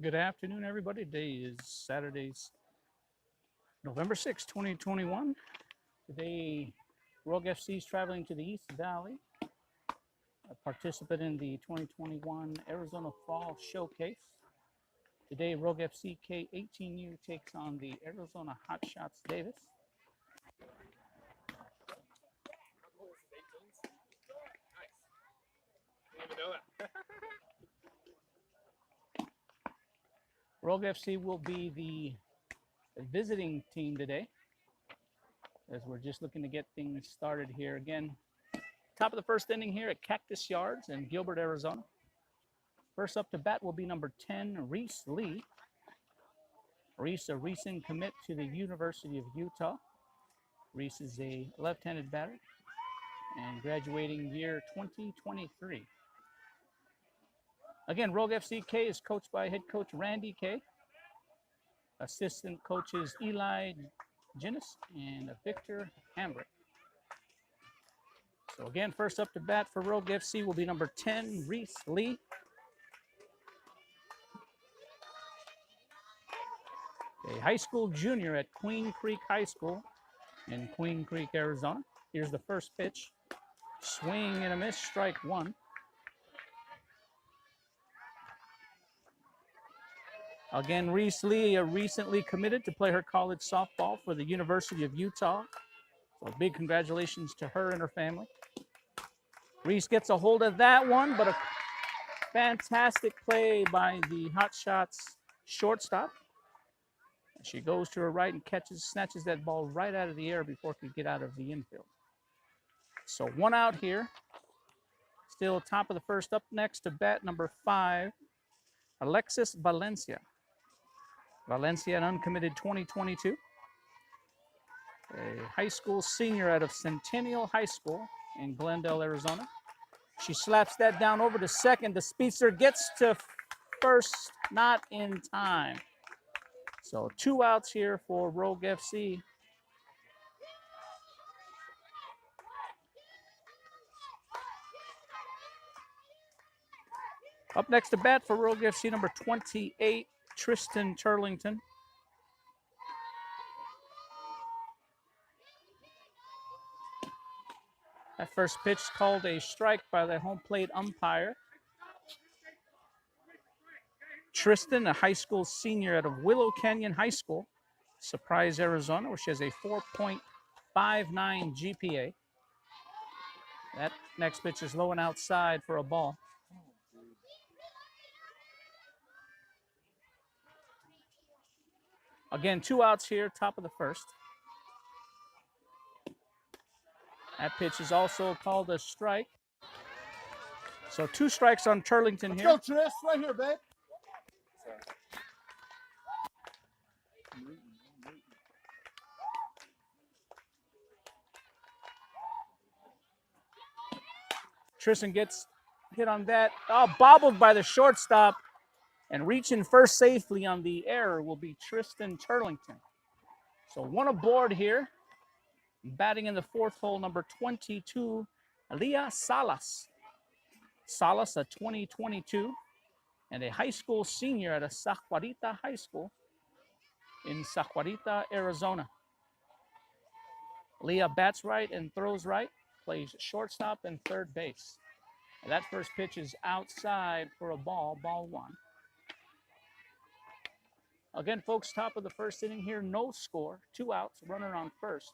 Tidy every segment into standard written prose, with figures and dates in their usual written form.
Good afternoon, everybody. Today is Saturday's November 6, 2021. Today, Rogue FC is traveling to the East Valley, a participant in the 2021 Arizona Fall Showcase. Today, Rogue FC K18U takes on the Arizona Hotshots Davis. Rogue FC will be the visiting team today, as we're just looking to get things started here. Again, top of the first inning here at Cactus Yards in Gilbert, Arizona. First up to bat will be number 10, Reese Lee. Reese, a recent commit to the University of Utah. Reese is a left-handed batter and graduating year 2023. Again, Rogue FC K is coached by head coach Randy K. Assistant coaches Eli Ginnis and Victor Hambrick. So again, first up to bat for Rogue FC will be number 10, Reese Lee. A high school junior at Queen Creek High School in Queen Creek, Arizona. Here's the first pitch. Swing and a miss, strike one. Again, Reese Lee recently committed to play her college softball for the University of Utah. So big congratulations to her and her family. Reese gets a hold of that one, but a fantastic play by the Hotshots shortstop. She goes to her right and snatches that ball right out of the air before it could get out of the infield. So one out here. Still top of the first. Up next to bat number 5, Alexis Valencia. Valencia, an uncommitted 2022. A high school senior out of Centennial High School in Glendale, Arizona. She slaps that down over to second. The speedster gets to first, not in time. So 2 outs here for Rogue FC. Up next to bat for Rogue FC, number 28, Tristan Turlington. That first pitch called a strike by the home plate umpire. Tristan, a high school senior out of Willow Canyon High School, Surprise, Arizona, where she has a 4.59 GPA. That next pitch is low and outside for a ball. Again, 2 outs here, top of the first. That pitch is also called a strike. So 2 strikes on Turlington here. Let's go, Tris. Right here, babe. Tristan gets hit on that. Oh, bobbled by the shortstop. And reaching first safely on the error will be Tristan Turlington. So 1 aboard here. Batting in the 4th hole, number 22, Leah Salas. Salas, a 2022, and a high school senior at a Sahuarita High School in Sahuarita, Arizona. Leah bats right and throws right, plays shortstop and third base. And that first pitch is outside for a ball 1. Again, folks, top of the first inning here, no score, 2 outs, runner on first.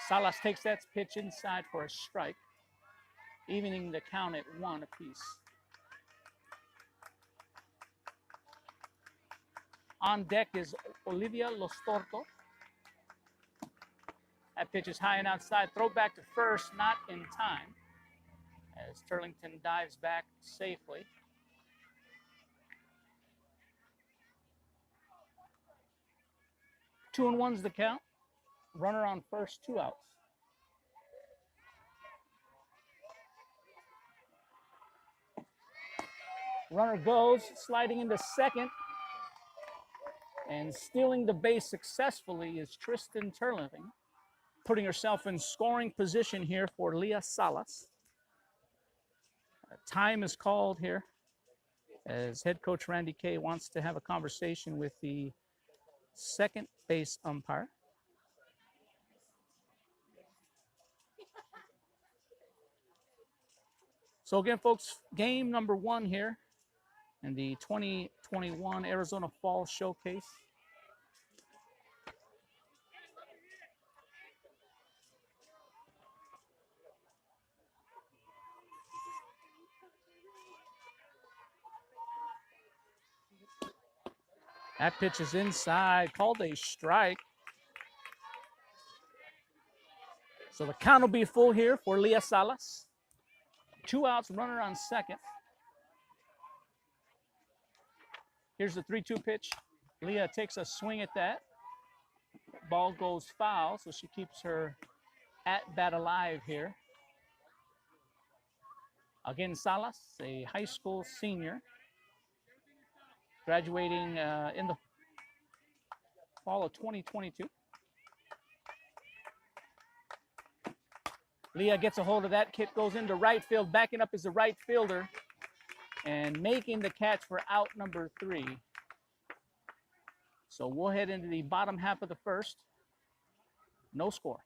Salas takes that pitch inside for a strike, evening the count at 1 apiece. On deck is Olivia Los Torto. That pitch is high and outside. Throw back to first, not in time, as Turlington dives back safely. Two and one's the count. Runner on first, 2 outs. Runner goes, sliding into second. And stealing the base successfully is Tristan Turlington. putting herself in scoring position here for Leah Salas. Time is called here as head coach Randy Kay wants to have a conversation with the second base umpire. So again, folks, game number 1 here in the 2021 Arizona Fall Showcase. That pitch is inside, called a strike. So the count will be full here for Leah Salas. 2 outs, runner on second. Here's the 3-2 pitch. Leah takes a swing at that. Ball goes foul, so she keeps her at-bat alive here. Again, Salas, a high school senior, graduating in the fall of 2022. Leah gets a hold of that. Kit goes into right field. Backing up is the right fielder and making the catch for out number 3. So we'll head into the bottom half of the first. No score.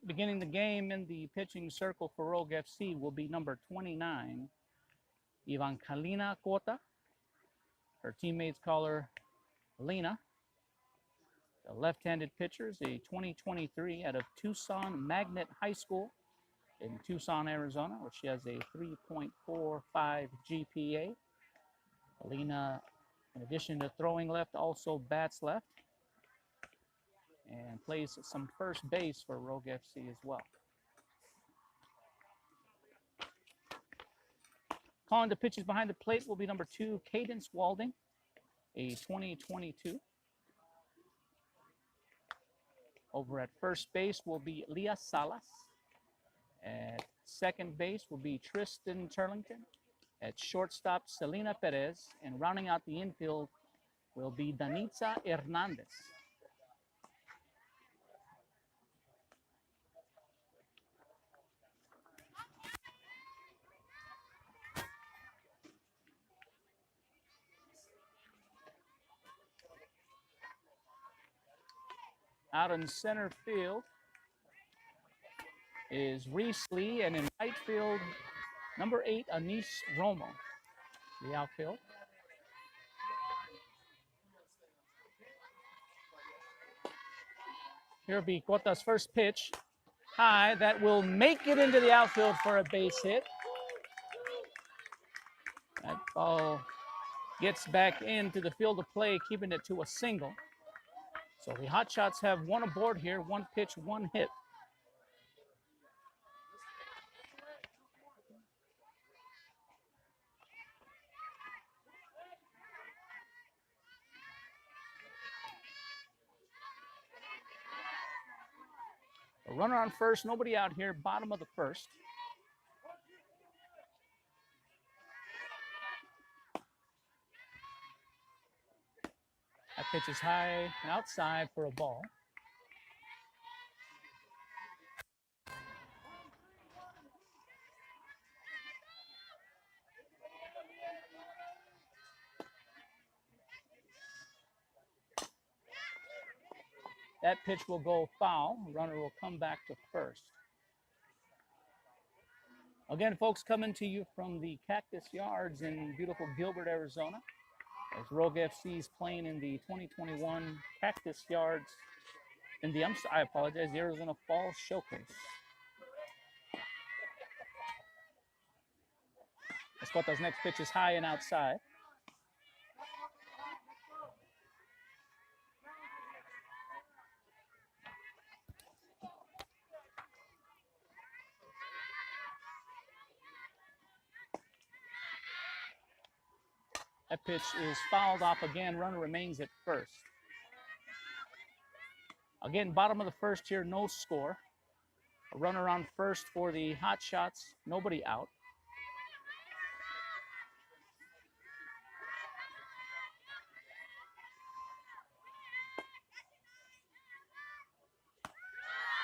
Beginning the game in the pitching circle for Rogue FC will be number 29, Evangelina Cota. Her teammates call her Selena. The left-handed pitcher is a 2023 out of Tucson Magnet High School in Tucson, Arizona, where she has a 3.45 GPA. Selena, in addition to throwing left, also bats left and plays some first base for Rogue FC as well. Calling the pitches behind the plate will be number 2, Cadence Walding, a 2022. Over at first base will be Leah Salas. At second base will be Tristan Turlington. At shortstop, Celina Perez. And rounding out the infield will be Danitza Hernandez. Out in center field is Reese Lee, and in right field, number 8, Anisse Romo, the outfield. Here will be Cota's first pitch. High, that will make it into the outfield for a base hit. That ball gets back into the field of play, keeping it to a single. So the Hotshots have 1 aboard here, 1 pitch, 1 hit. A runner on first, nobody out here, bottom of the first. That pitch is high and outside for a ball. That pitch will go foul. The runner will come back to first. Again, folks, coming to you from the Cactus Yards in beautiful Gilbert, Arizona, as Rogue FC is playing in the 2021 Cactus Yards in the, the Arizona Fall Showcase. Escota's next pitch is high and outside. That pitch is fouled off again. Runner remains at first. Again, bottom of the first here, no score. A runner on first for the Hot Shots, nobody out.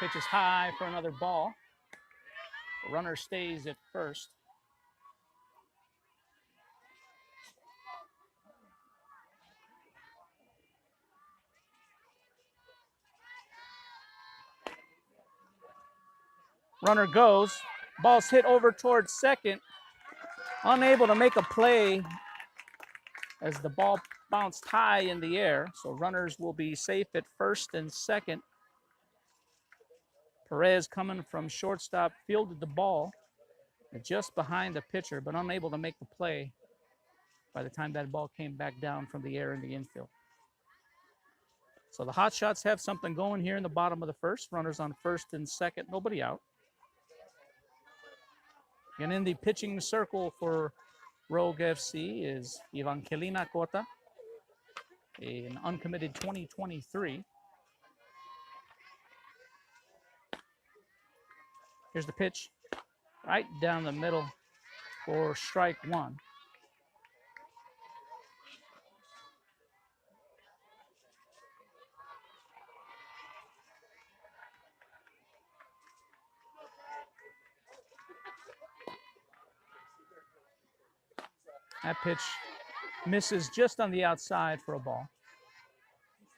Pitch is high for another ball. The runner stays at first. Runner goes. Ball's hit over towards second. Unable to make a play as the ball bounced high in the air. So runners will be safe at first and second. Perez, coming from shortstop, fielded the ball just behind the pitcher, but unable to make the play by the time that ball came back down from the air in the infield. So the Hot Shots have something going here in the bottom of the first. Runners on first and second, nobody out. And in the pitching circle for Rogue FC is Evangelina Cota, an uncommitted 2023. Here's the pitch, right down the middle for strike one. That pitch misses just on the outside for a ball.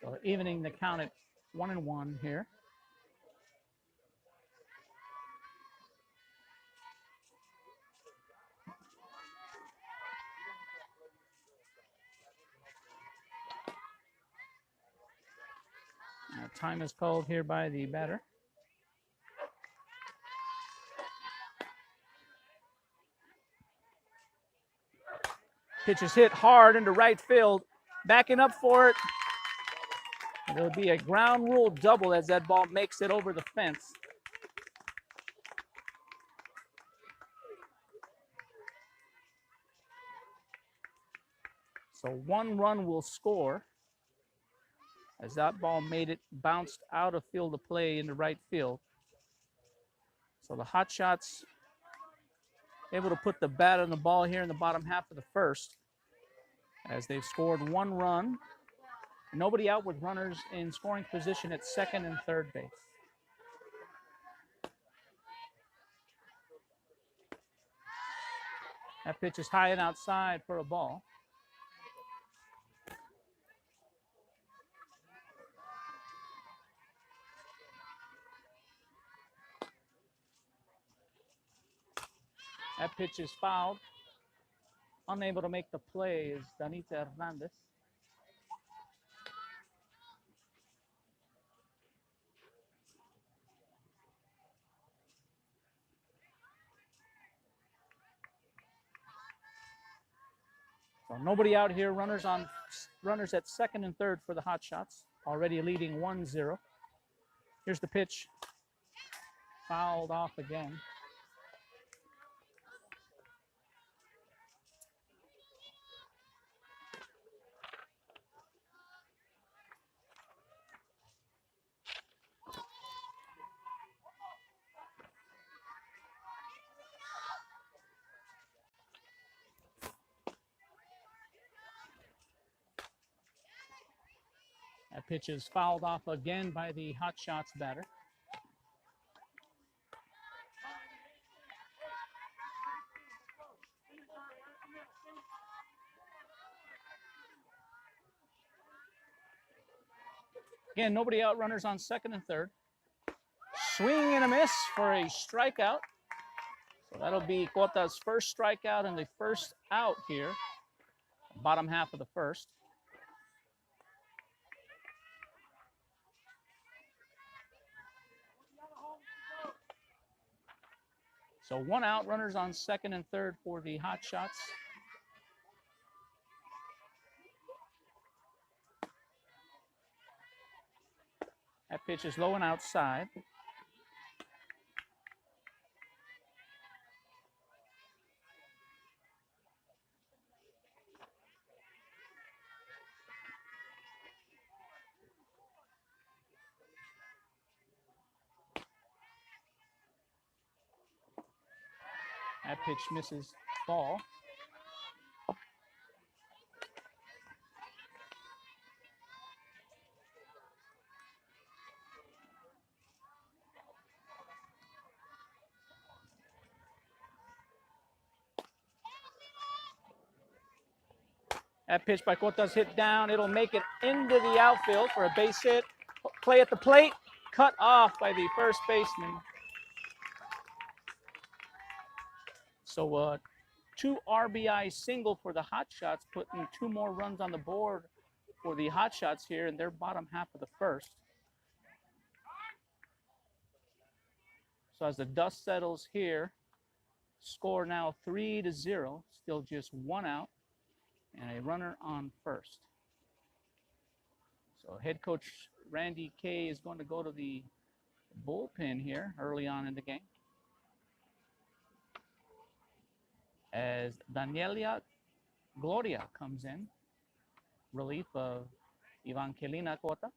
So evening the count at 1-1 here. Time is called here by the batter. Pitch is hit hard into right field. Backing up for it. It'll be a ground rule double as that ball makes it over the fence. So one run will score as that ball made it, bounced out of field of play into right field. So the Hot Shots able to put the bat on the ball here in the bottom half of the first as they've scored one run. Nobody out with runners in scoring position at second and third base. That pitch is high and outside for a ball. That pitch is fouled. Unable to make the play is Danitza Hernandez. So nobody out here. Runners at second and third for the Hot Shots. Already leading 1-0. Here's the pitch. Fouled off again. That pitch is fouled off again by the Hot Shots batter. Again, nobody out, runners on second and third. Swing and a miss for a strikeout. So that'll be Cota's first strikeout and the first out here, bottom half of the first. So one out, runners on second and third for the Hot Shots. That pitch is low and outside. That pitch misses, ball. That pitch by Cota's hit down. It'll make it into the outfield for a base hit. Play at the plate, cut off by the first baseman. So 2 RBI single for the Hot Shots, putting 2 more runs on the board for the Hot Shots here in their bottom half of the first. So as the dust settles here, score now 3-0, still just 1 out and a runner on first. So head coach Randy Kay is going to go to the bullpen here early on in the game, as Danielia Gloria comes in, relief of Evangelina Cota,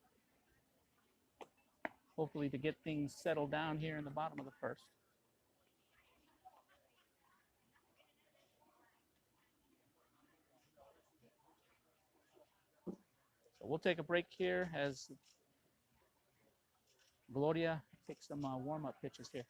hopefully to get things settled down here in the bottom of the first. So we'll take a break here as Gloria takes some warm-up pitches here.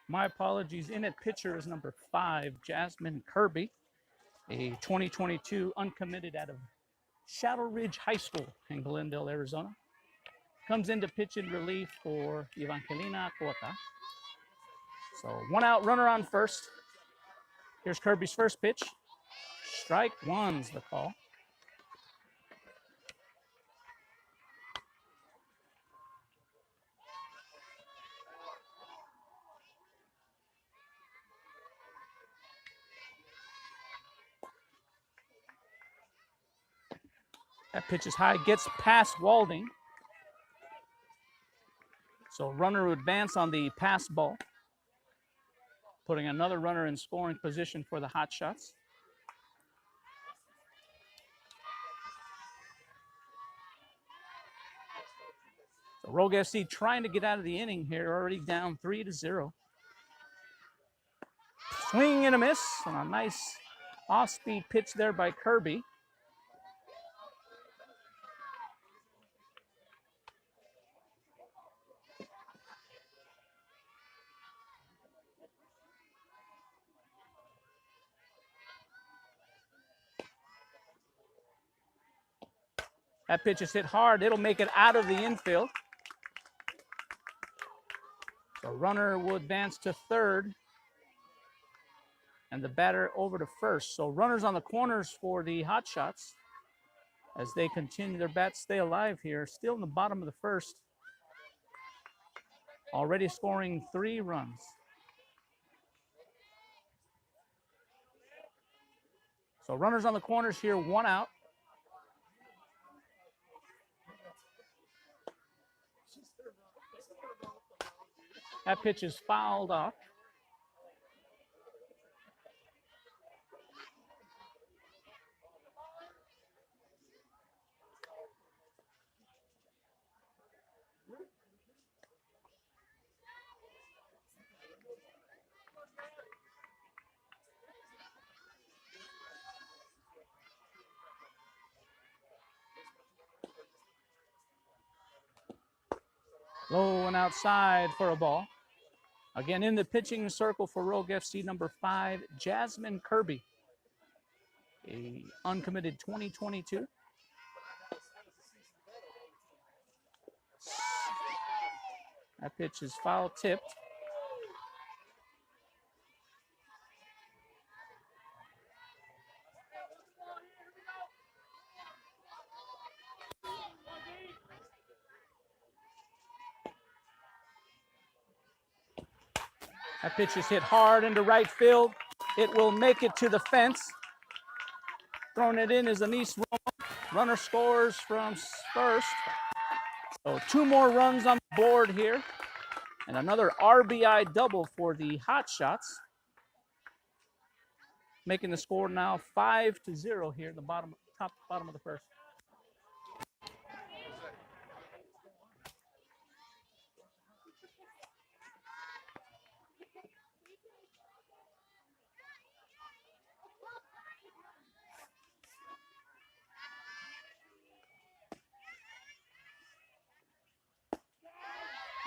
My apologies. In at pitcher is number 5, Jasmine Kirby, a 2022 uncommitted out of Shadow Ridge High School in Glendale, Arizona. Comes in to pitch in relief for Evangelina Cota. So 1 out, runner on first. Here's Kirby's first pitch. Strike 1's the call. That pitch is high, gets past Walding. So runner would advance on the pass ball, putting another runner in scoring position for the Hot Shots. So Rogue FC trying to get out of the inning here, already down 3-0. Swing and a miss, and a nice off-speed pitch there by Kirby. That pitch is hit hard. It'll make it out of the infield. So runner will advance to third, and the batter over to first. So runners on the corners for the Hot Shots as they continue their bats stay alive here. Still in the bottom of the first. Already scoring 3 runs. So runners on the corners here, 1 out. That pitch is fouled off. Low and outside for a ball. Again, in the pitching circle for Rogue FC, number 5, Jasmine Kirby. a uncommitted 2022. That pitch is foul tipped. That pitch is hit hard into right field. It will make it to the fence. Throwing it in is Anisse Romo. Runner scores from first. So 2 more runs on the board here. And another RBI double for the Hot Shots. Making the score now 5-0 here in the bottom of the first.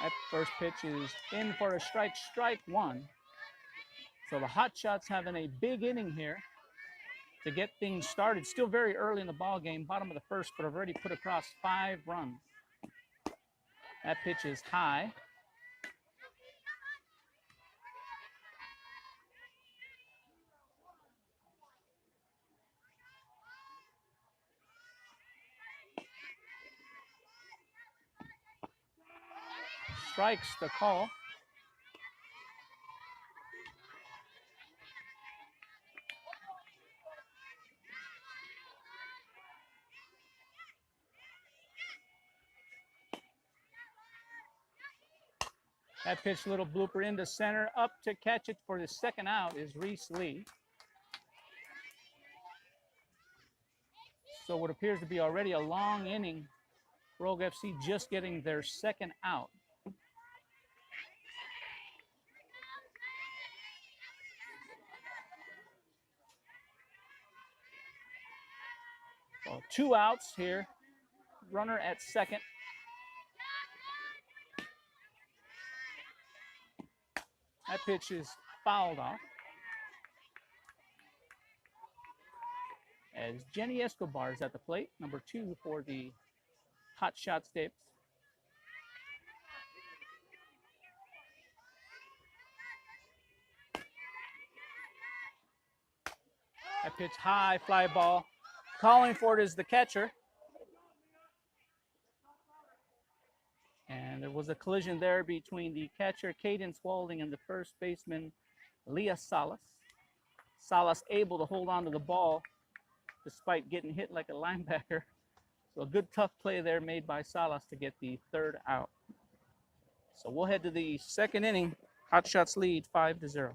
That first pitch is in for a strike 1. So the Hot Shots having a big inning here to get things started. Still very early in the ball game, bottom of the first, but have already put across 5 runs. That pitch is high. Strikes the call. That pitch, little blooper into center. Up to catch it for the second out is Reese Lee. So what appears to be already a long inning. Rogue FC just getting their second out. So 2 outs here. Runner at second. That pitch is fouled off. As Jenny Escobar is at the plate, number 2 for the Hot Shots Tapes. That pitch high, fly ball. Calling for it is the catcher. And there was a collision there between the catcher, Cadence Walding, and the first baseman, Leah Salas. Salas able to hold on to the ball despite getting hit like a linebacker. So a good tough play there made by Salas to get the third out. So we'll head to the second inning. Hot Shots lead 5-0.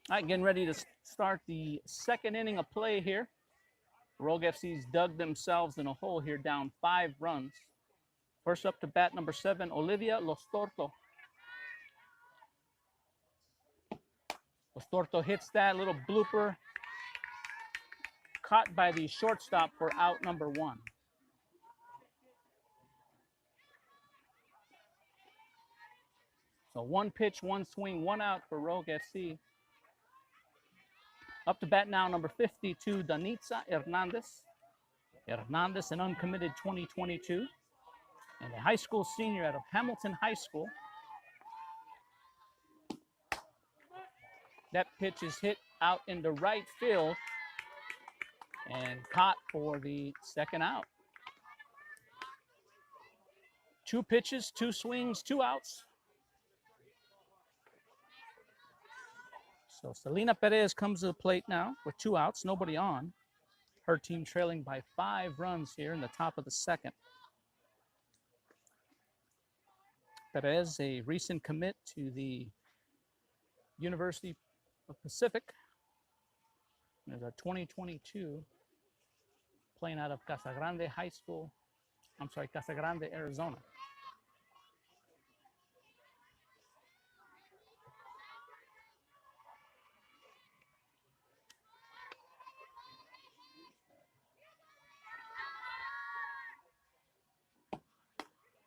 All right, getting ready to start the second inning of play here. Rogue FC's dug themselves in a hole here, down 5 runs. First up to bat, number 7, Olivia Los Torto. Los Torto hits that little blooper, caught by the shortstop for out number 1. So 1 pitch, 1 swing, 1 out for Rogue FC. Up to bat now, number 52, Danitza Hernandez. Hernandez, an uncommitted 2022. And a high school senior out of Hamilton High School. That pitch is hit out into right field and caught for the second out. 2 pitches, 2 swings, 2 outs. So Celina Perez comes to the plate now with 2 outs, nobody on. Her team trailing by 5 runs here in the top of the second. Perez, a recent commit to the University of Pacific. There's a 2022 playing out of Casa Grande High School. I'm sorry, Casa Grande, Arizona.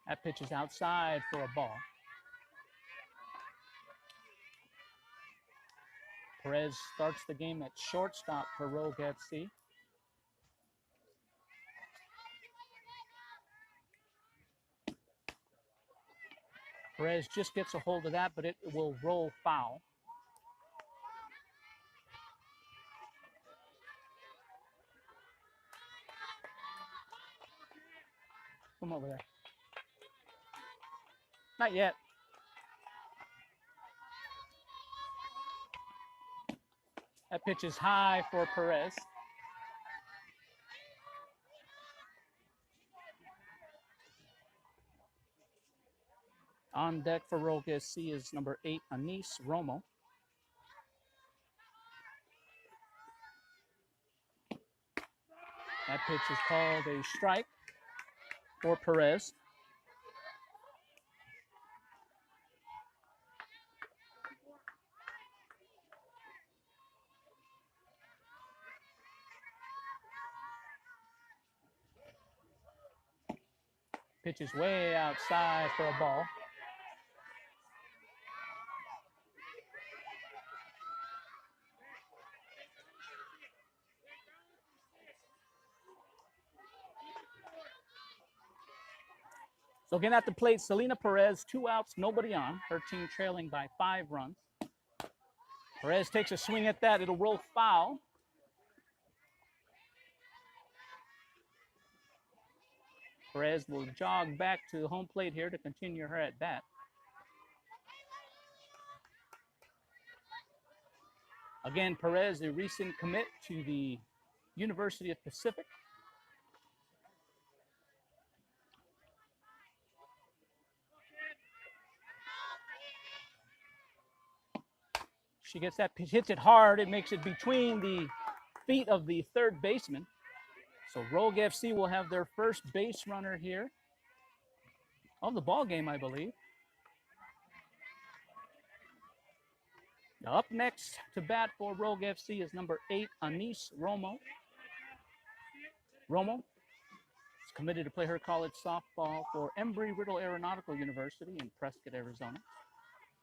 That pitch is outside for a ball. Perez starts the game at shortstop for Rogue FC. Perez just gets a hold of that, but it will roll foul. Come over there. Not yet. That pitch is high for Perez. On deck for Rogue SC is number 8, Anisse Romo. That pitch is called a strike for Perez. Pitch is way outside for a ball. So again at the plate, Celina Perez, 2 outs, nobody on. Her team trailing by 5 runs. Perez takes a swing at that. It'll roll foul. Perez will jog back to the home plate here to continue her at bat. Again, Perez, a recent commit to the University of Pacific. She gets that pitch, hits it hard. It makes it between the feet of the third baseman. So Rogue FC will have their first base runner here of the ball game, I believe. Now up next to bat for Rogue FC is number 8, Anisse Romo. Romo is committed to play her college softball for Embry-Riddle Aeronautical University in Prescott, Arizona.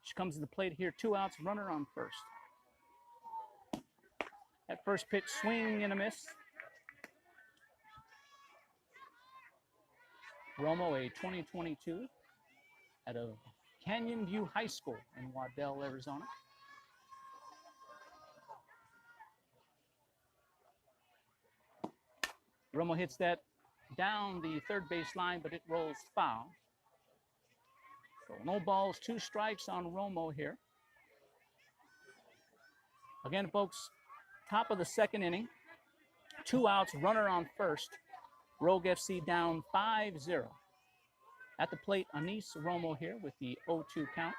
She comes to the plate here, 2 outs, runner on first. That first pitch, swing and a miss. Romo, a 2022 out of Canyon View High School in Waddell, Arizona. Romo hits that down the third base line, but it rolls foul. So no balls, 2 strikes on Romo here. Again, folks, top of the second inning. 2 outs, runner on first. Rogue FC down 5-0. At the plate, Anisse Romo here with the 0-2 count.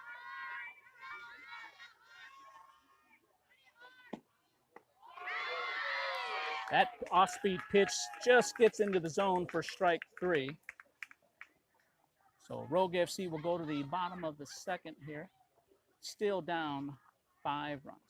That off-speed pitch just gets into the zone for strike 3. So Rogue FC will go to the bottom of the second here. Still down 5 runs.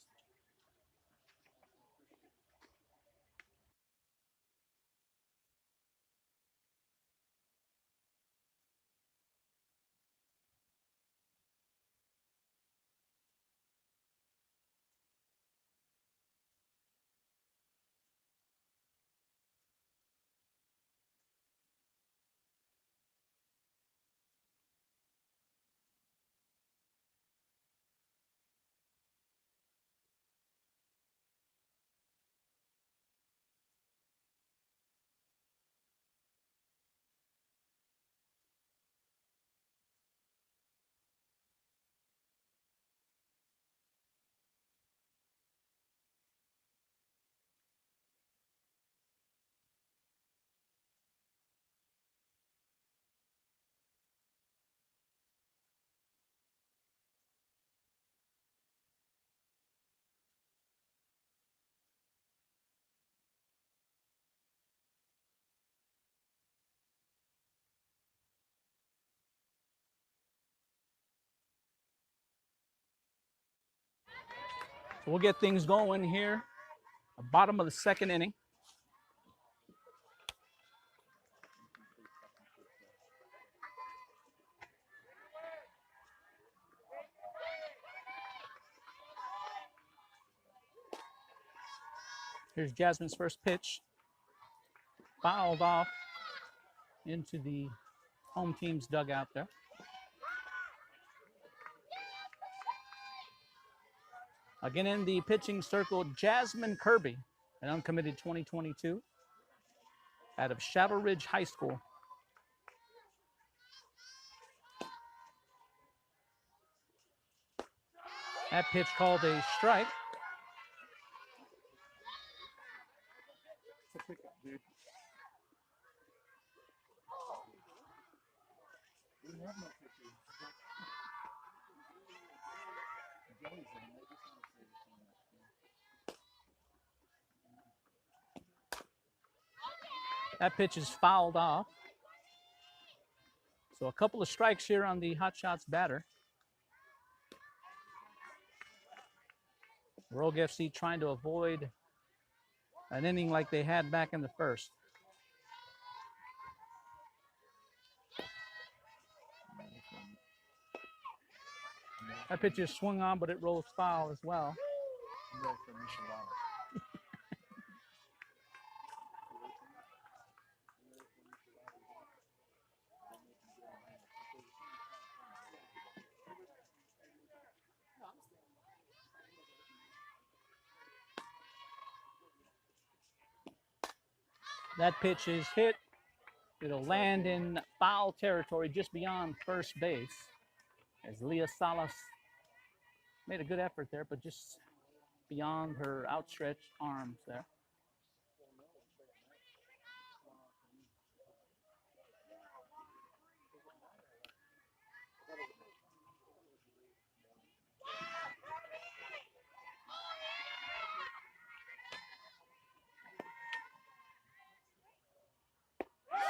We'll get things going here. The bottom of the second inning. Here's Jasmine's first pitch. Fouled off into the home team's dugout there. Again in the pitching circle, Jasmine Kirby, an uncommitted 2022 out of Shadow Ridge High School. That pitch called a strike. That pitch is fouled off. So a couple of strikes here on the Hot Shots batter. Rogue FC trying to avoid an inning like they had back in the first. That pitch is swung on, but it rolls foul as well. That pitch is hit. It'll land in foul territory just beyond first base as Leah Salas made a good effort there, but just beyond her outstretched arms there.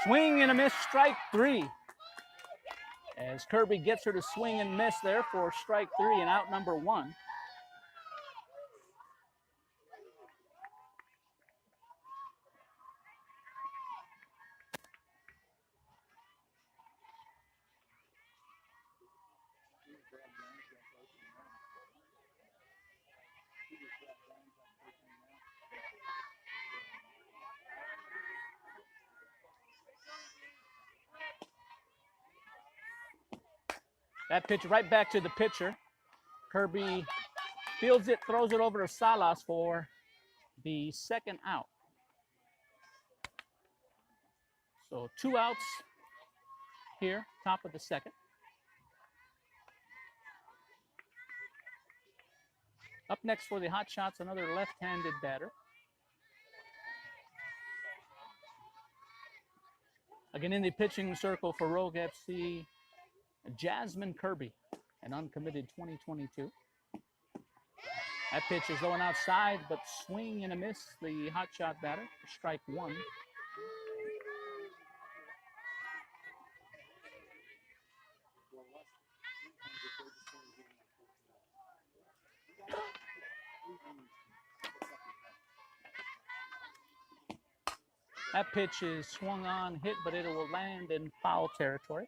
Swing and a miss, strike three. As Kirby gets her to swing and miss there for strike three and out number one. That pitch right back to the pitcher. Kirby fields it, throws it over to Salas for the second out. So 2 outs here, top of the second. Up next for the Hot Shots, another left-handed batter. Again in the pitching circle for Rogue FC, Jasmine Kirby, an uncommitted 2022. That pitch is going outside, but swing and a miss. The Hot Shot batter for strike one. That pitch is swung on, hit, but it will land in foul territory.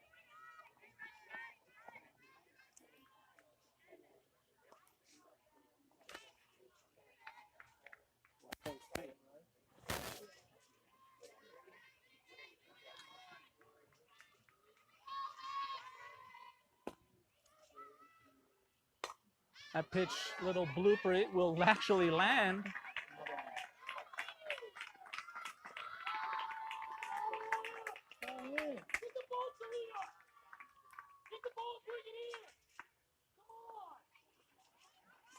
That pitch, little blooper, it will actually land.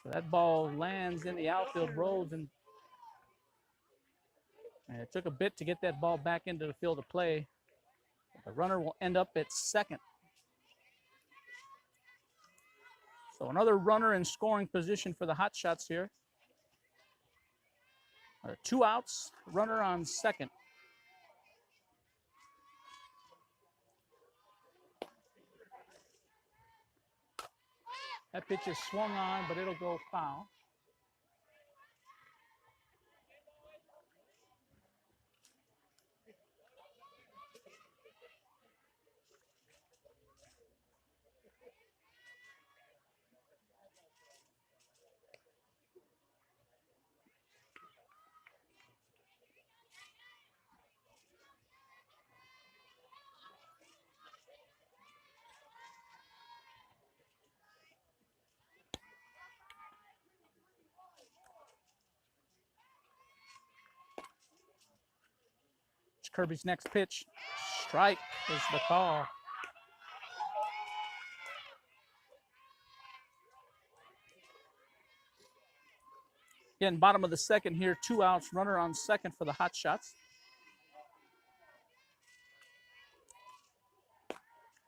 So that ball lands in the outfield, rolls, and it took a bit to get that ball back into the field of play. The runner will end up at second. So another runner in scoring position for the Hot Shots here. 2 outs, runner on second. That pitch is swung on, but it'll go foul. Kirby's next pitch. Strike is the call. Again, bottom of the second here, 2 outs, runner on second for the Hot Shots.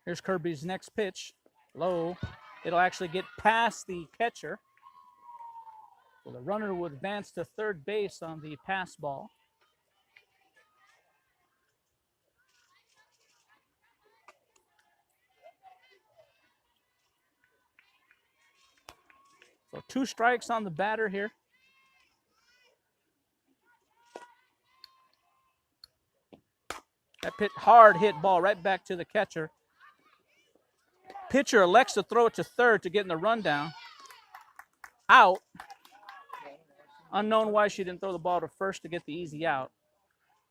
Here's Kirby's next pitch. Low. It'll actually get past the catcher. So the runner would advance to third base on the pass ball. So 2 strikes on the batter here. That hard hit ball right back to the catcher. Pitcher elects to throw it to third to get in the rundown. Out. Unknown why she didn't throw the ball to first to get the easy out.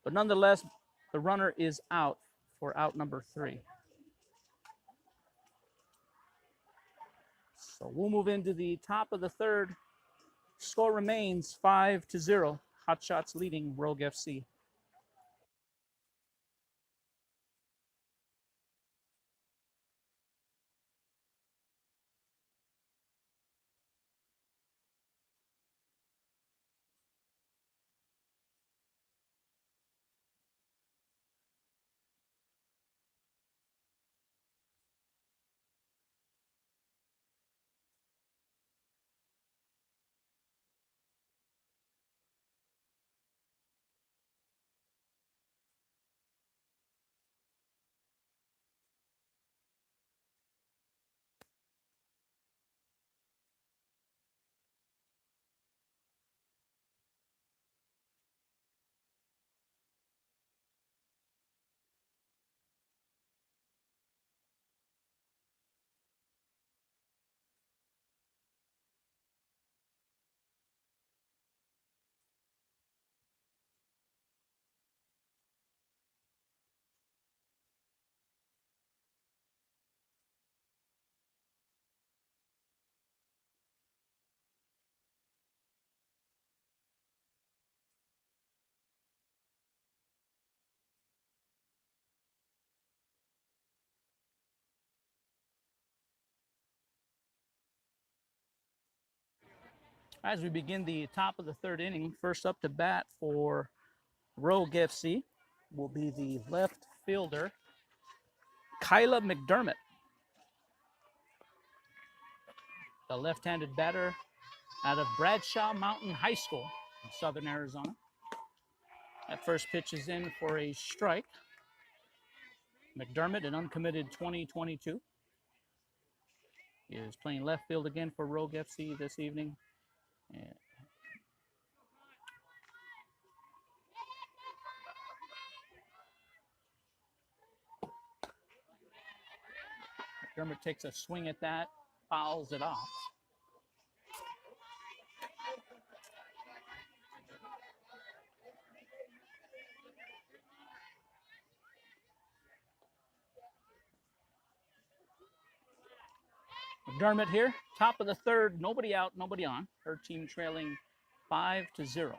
But nonetheless, the runner is out for out number 3. So we'll move into the top of the third. Score remains 5-0. Hot Shots leading Rogue FC. As we begin the top of the third inning, first up to bat for Rogue FC will be the left fielder, Kyla Mcdermott. The left-handed batter out of Bradshaw Mountain High School in southern Arizona. That first pitch is in for a strike. McDermott, an uncommitted 2022. He is playing left field again for Rogue FC this evening. And McDermott takes a swing at that, fouls it off. McDermott here, top of the third, nobody out, nobody on. Her team trailing 5-0.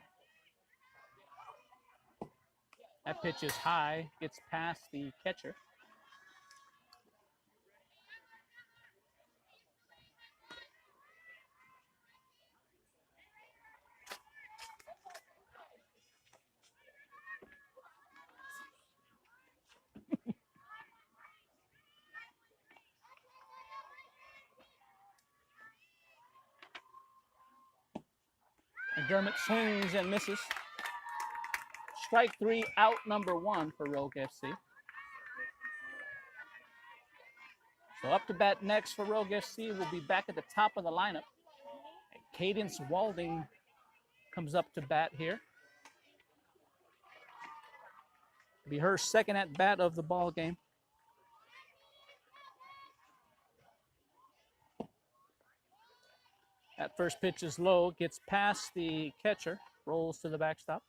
That pitch is high, gets past the catcher. McDermott swings and misses. Strike 3, out number 1 for Rogue FC. So up to bat next for Rogue FC will be back at the top of the lineup. Cadence Walding comes up to bat here. Be her second at bat of the ball game. That first pitch is low, gets past the catcher, rolls to the backstop.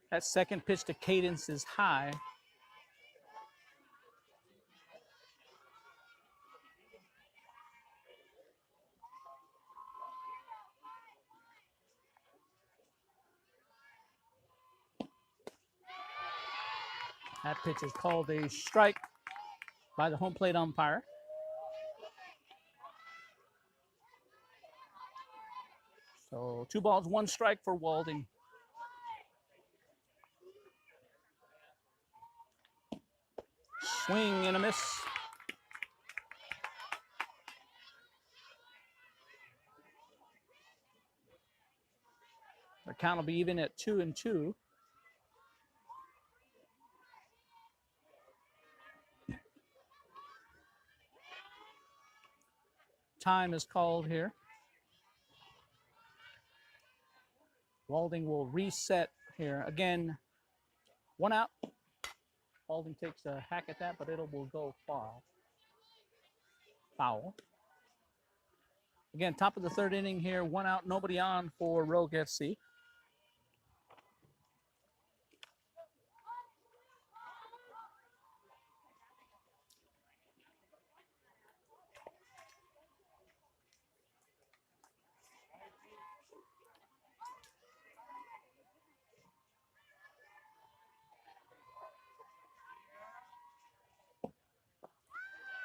That second pitch to Cadence is high. That pitch is called a strike by the home plate umpire. So 2 balls, 1 strike for Walding. Swing and a miss. The count will be even at 2-2. Time is called here. Walding will reset here. Again, 1 out. Walding takes a hack at that, but it will go foul. Again, top of the 3rd inning here. 1 out, nobody on for Rogue FC.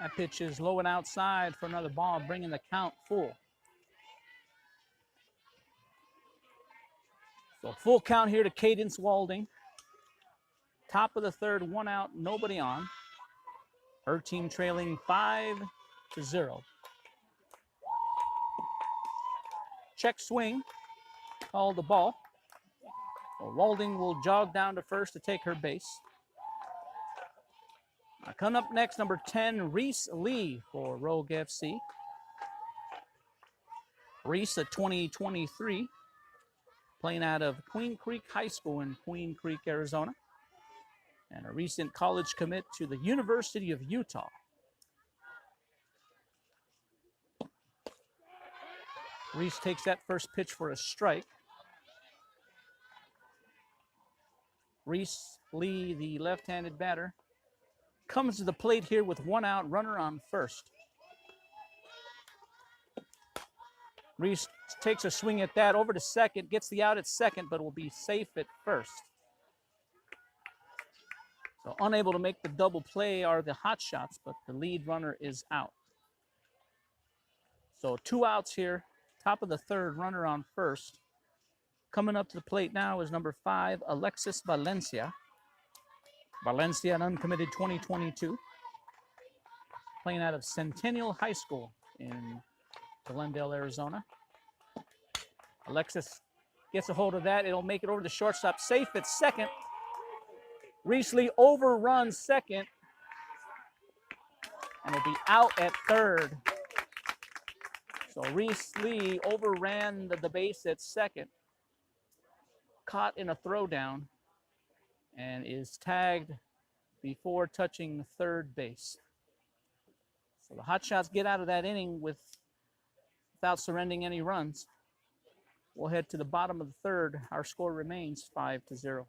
That pitch is low and outside for another ball, bringing the count full. So full count here to Cadence Walding. Top of the 3rd, 1 out, nobody on. Her team trailing 5-0. Check swing, called the ball. So Walding will jog down to first to take her base. Coming up next, number 10, Reese Lee for Rogue FC. Reese, a 2023, playing out of Queen Creek High School in Queen Creek, Arizona, and a recent college commit to the University of Utah. Reese takes that first pitch for a strike. Reese Lee, the left-handed batter, comes to the plate here with 1 out, runner on first. Reese takes a swing at that, over to second, gets the out at second, but will be safe at first. So unable to make the double play are the hot shots, but the lead runner is out. So 2 outs here, top of the 3rd, runner on first. Coming up to the plate now is number 5, Alexis Valencia. Valencia, an uncommitted 2022, playing out of Centennial High School in Glendale, Arizona. Alexis gets a hold of that. It'll make it over the shortstop, safe at second. Reese Lee overruns second and will be out at 3rd. So Reese Lee overran the base at second, caught in a throwdown, and is tagged before touching 3rd base. So the Hotshots get out of that inning without surrendering any runs. We'll head to the bottom of the 3rd. Our score remains 5-0.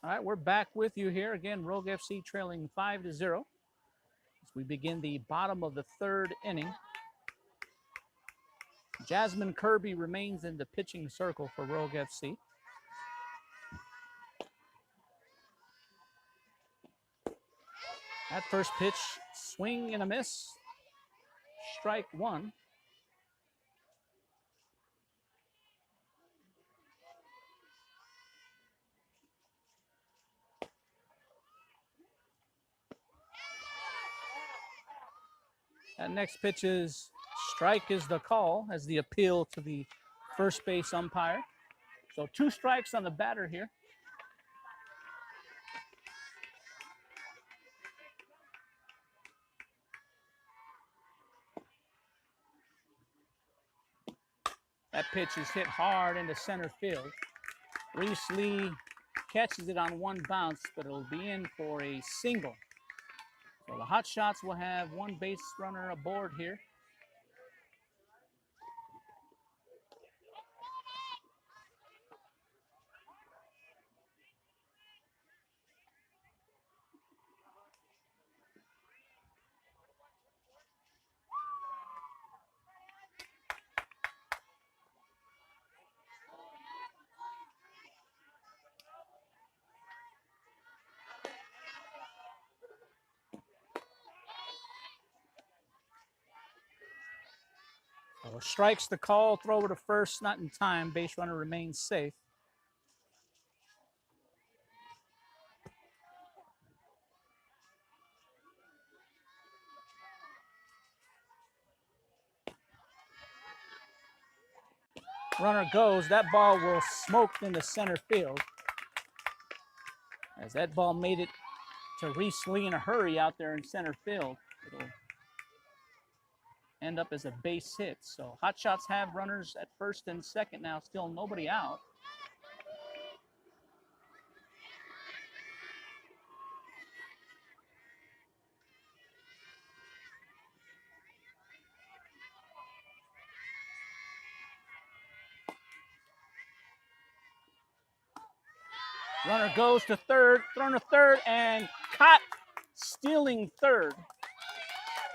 All right, we're back with you here. Again, Rogue FC trailing 5-0 as we begin the bottom of the 3rd inning. Jasmine Kirby remains in the pitching circle for Rogue FC. That first pitch, swing and a miss. Strike one. That next pitch is strike is the call as the appeal to the first base umpire. So 2 strikes on the batter here. That pitch is hit hard into center field. Reese Lee catches it on one bounce, but it'll be in for a single. So the Hot Shots will have 1 base runner aboard here. So strikes the call, throw over to first, not in time. Base runner remains safe. Runner goes. That ball will smoke into center field. As that ball made it to Reese Lee in a hurry out there in center field. It'll end up as a base hit. So Hot Shots have runners at first and second now, still nobody out. Runner goes to third, thrown to third, and caught stealing third.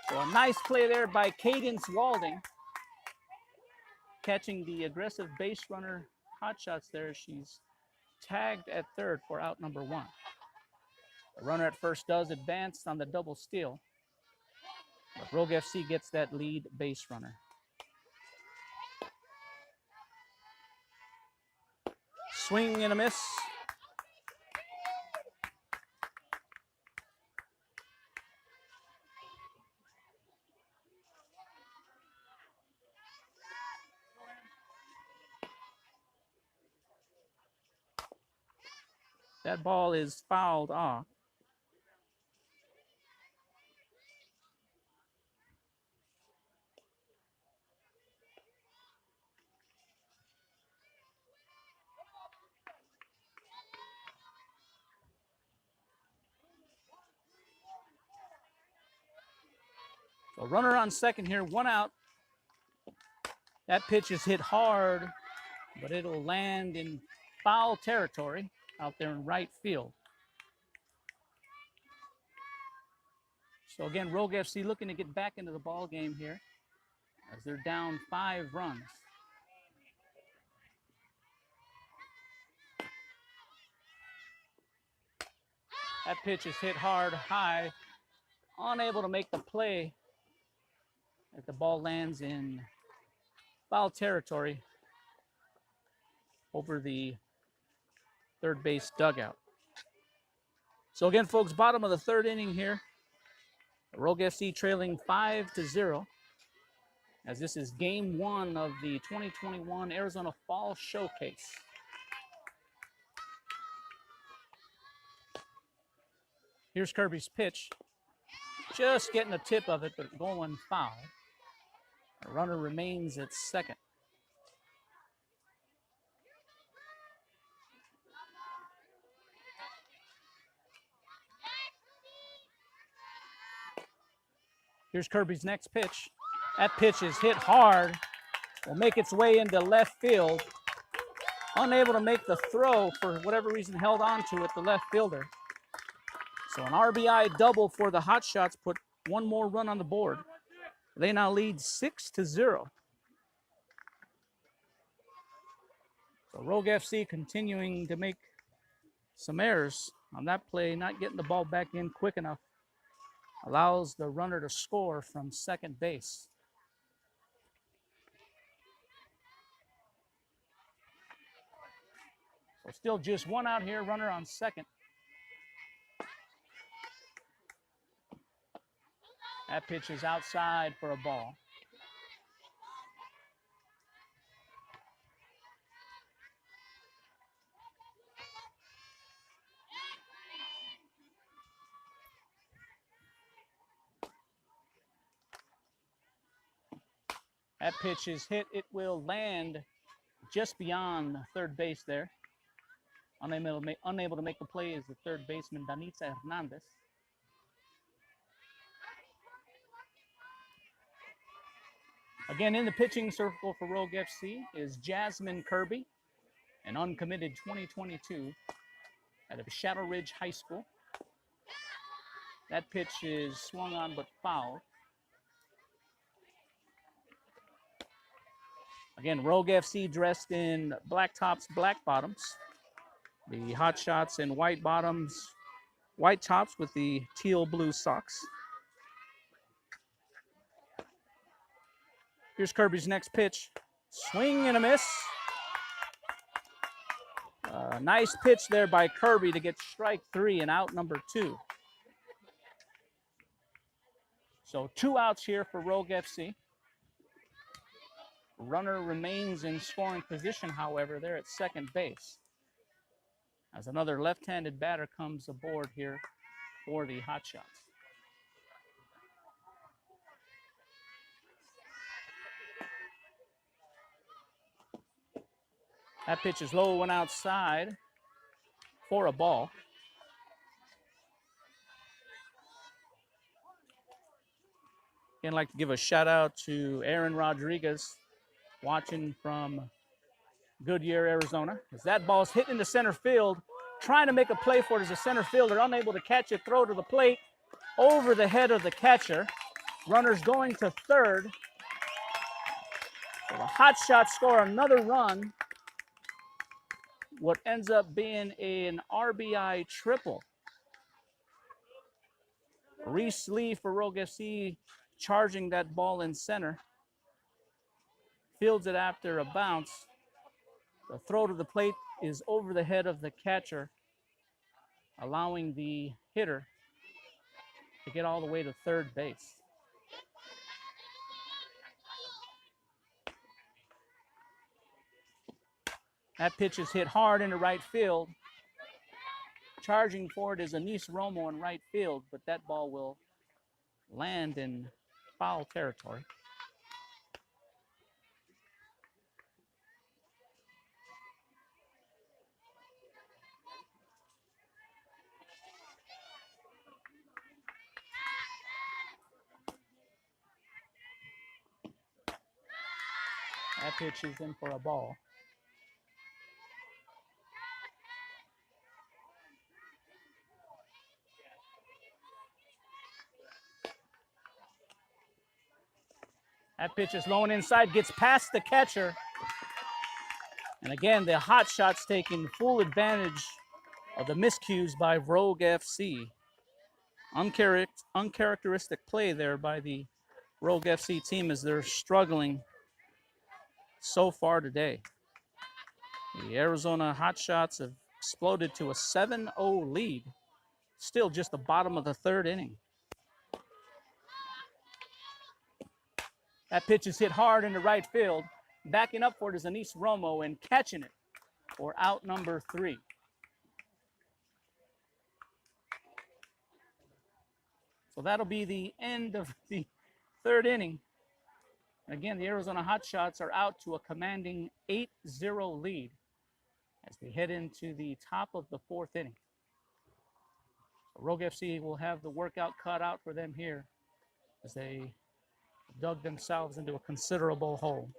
So a nice play there by Cadence Walding. Catching the aggressive base runner Hot Shots there. She's tagged at third for out number 1. The runner at first does advance on the double steal. But Rogue FC gets that lead base runner. Swing and a miss. That ball is fouled off. So runner on second here, 1 out. That pitch is hit hard, but it'll land in foul territory out there in right field. So again, Rogue FC looking to get back into the ball game here as they're down 5 runs. That pitch is hit hard, high, unable to make the play as the ball lands in foul territory over the third base dugout. So again, folks, bottom of the 3rd inning here. Rogue FC trailing 5-0 as this is game 1 of the 2021 Arizona Fall Showcase. Here's Kirby's pitch. Just getting the tip of it, but going foul. The runner remains at second. Here's Kirby's next pitch. That pitch is hit hard. Will make its way into left field. Unable to make the throw for whatever reason, held on to it, the left fielder. So an RBI double for the Hot Shots put 1 more run on the board. They now lead 6-0. So Rogue FC continuing to make some errors on that play, not getting the ball back in quick enough. Allows the runner to score from second base. So still just one out here, runner on second. That pitch is outside for a ball. That pitch is hit. It will land just beyond third base there. Unable to make the play is the third baseman, Danitza Hernandez. Again, in the pitching circle for Rogue FC is Jasmine Kirby, an uncommitted 2022 out of Shadow Ridge High School. That pitch is swung on but fouled. Again, Rogue FC dressed in black tops, black bottoms. The Hot Shots in white bottoms, white tops with the teal blue socks. Here's Kirby's next pitch. Swing and a miss. Nice pitch there by Kirby to get strike three and out number 2. So 2 outs here for Rogue FC. Runner remains in scoring position, however, there at second base. As another left-handed batter comes aboard here for the Hot Shots. That pitch is low, one outside for a ball. Again, I'd like to give a shout out to Aaron Rodriguez watching from Goodyear, Arizona. As that ball's hit into center field, trying to make a play for it as a center fielder, unable to catch it, throw to the plate, over the head of the catcher. Runners going to third. So the Hot Shots score another run. What ends up being an RBI triple. Reese Lee for Rogue FC charging that ball in center. Fields it after a bounce. The throw to the plate is over the head of the catcher, allowing the hitter to get all the way to third base. That pitch is hit hard into right field. Charging for it is Anisse Romo in right field, but that ball will land in foul territory. That pitch is in for a ball. That pitch is low and inside, gets past the catcher. And again, the Hot Shots taking full advantage of the miscues by Rogue FC. Uncharacteristic play there by the Rogue FC team as they're struggling so far today. The Arizona Hot Shots have exploded to a 7-0 lead. Still just the bottom of the third inning. That pitch is hit hard into right field. Backing up for it is Anisse Romo and catching it for out number 3. So that'll be the end of the third inning. Again, the Arizona Hot Shots are out to a commanding 8-0 lead as we head into the top of the fourth inning. So Rogue FC will have the workout cut out for them here as they dug themselves into a considerable hole.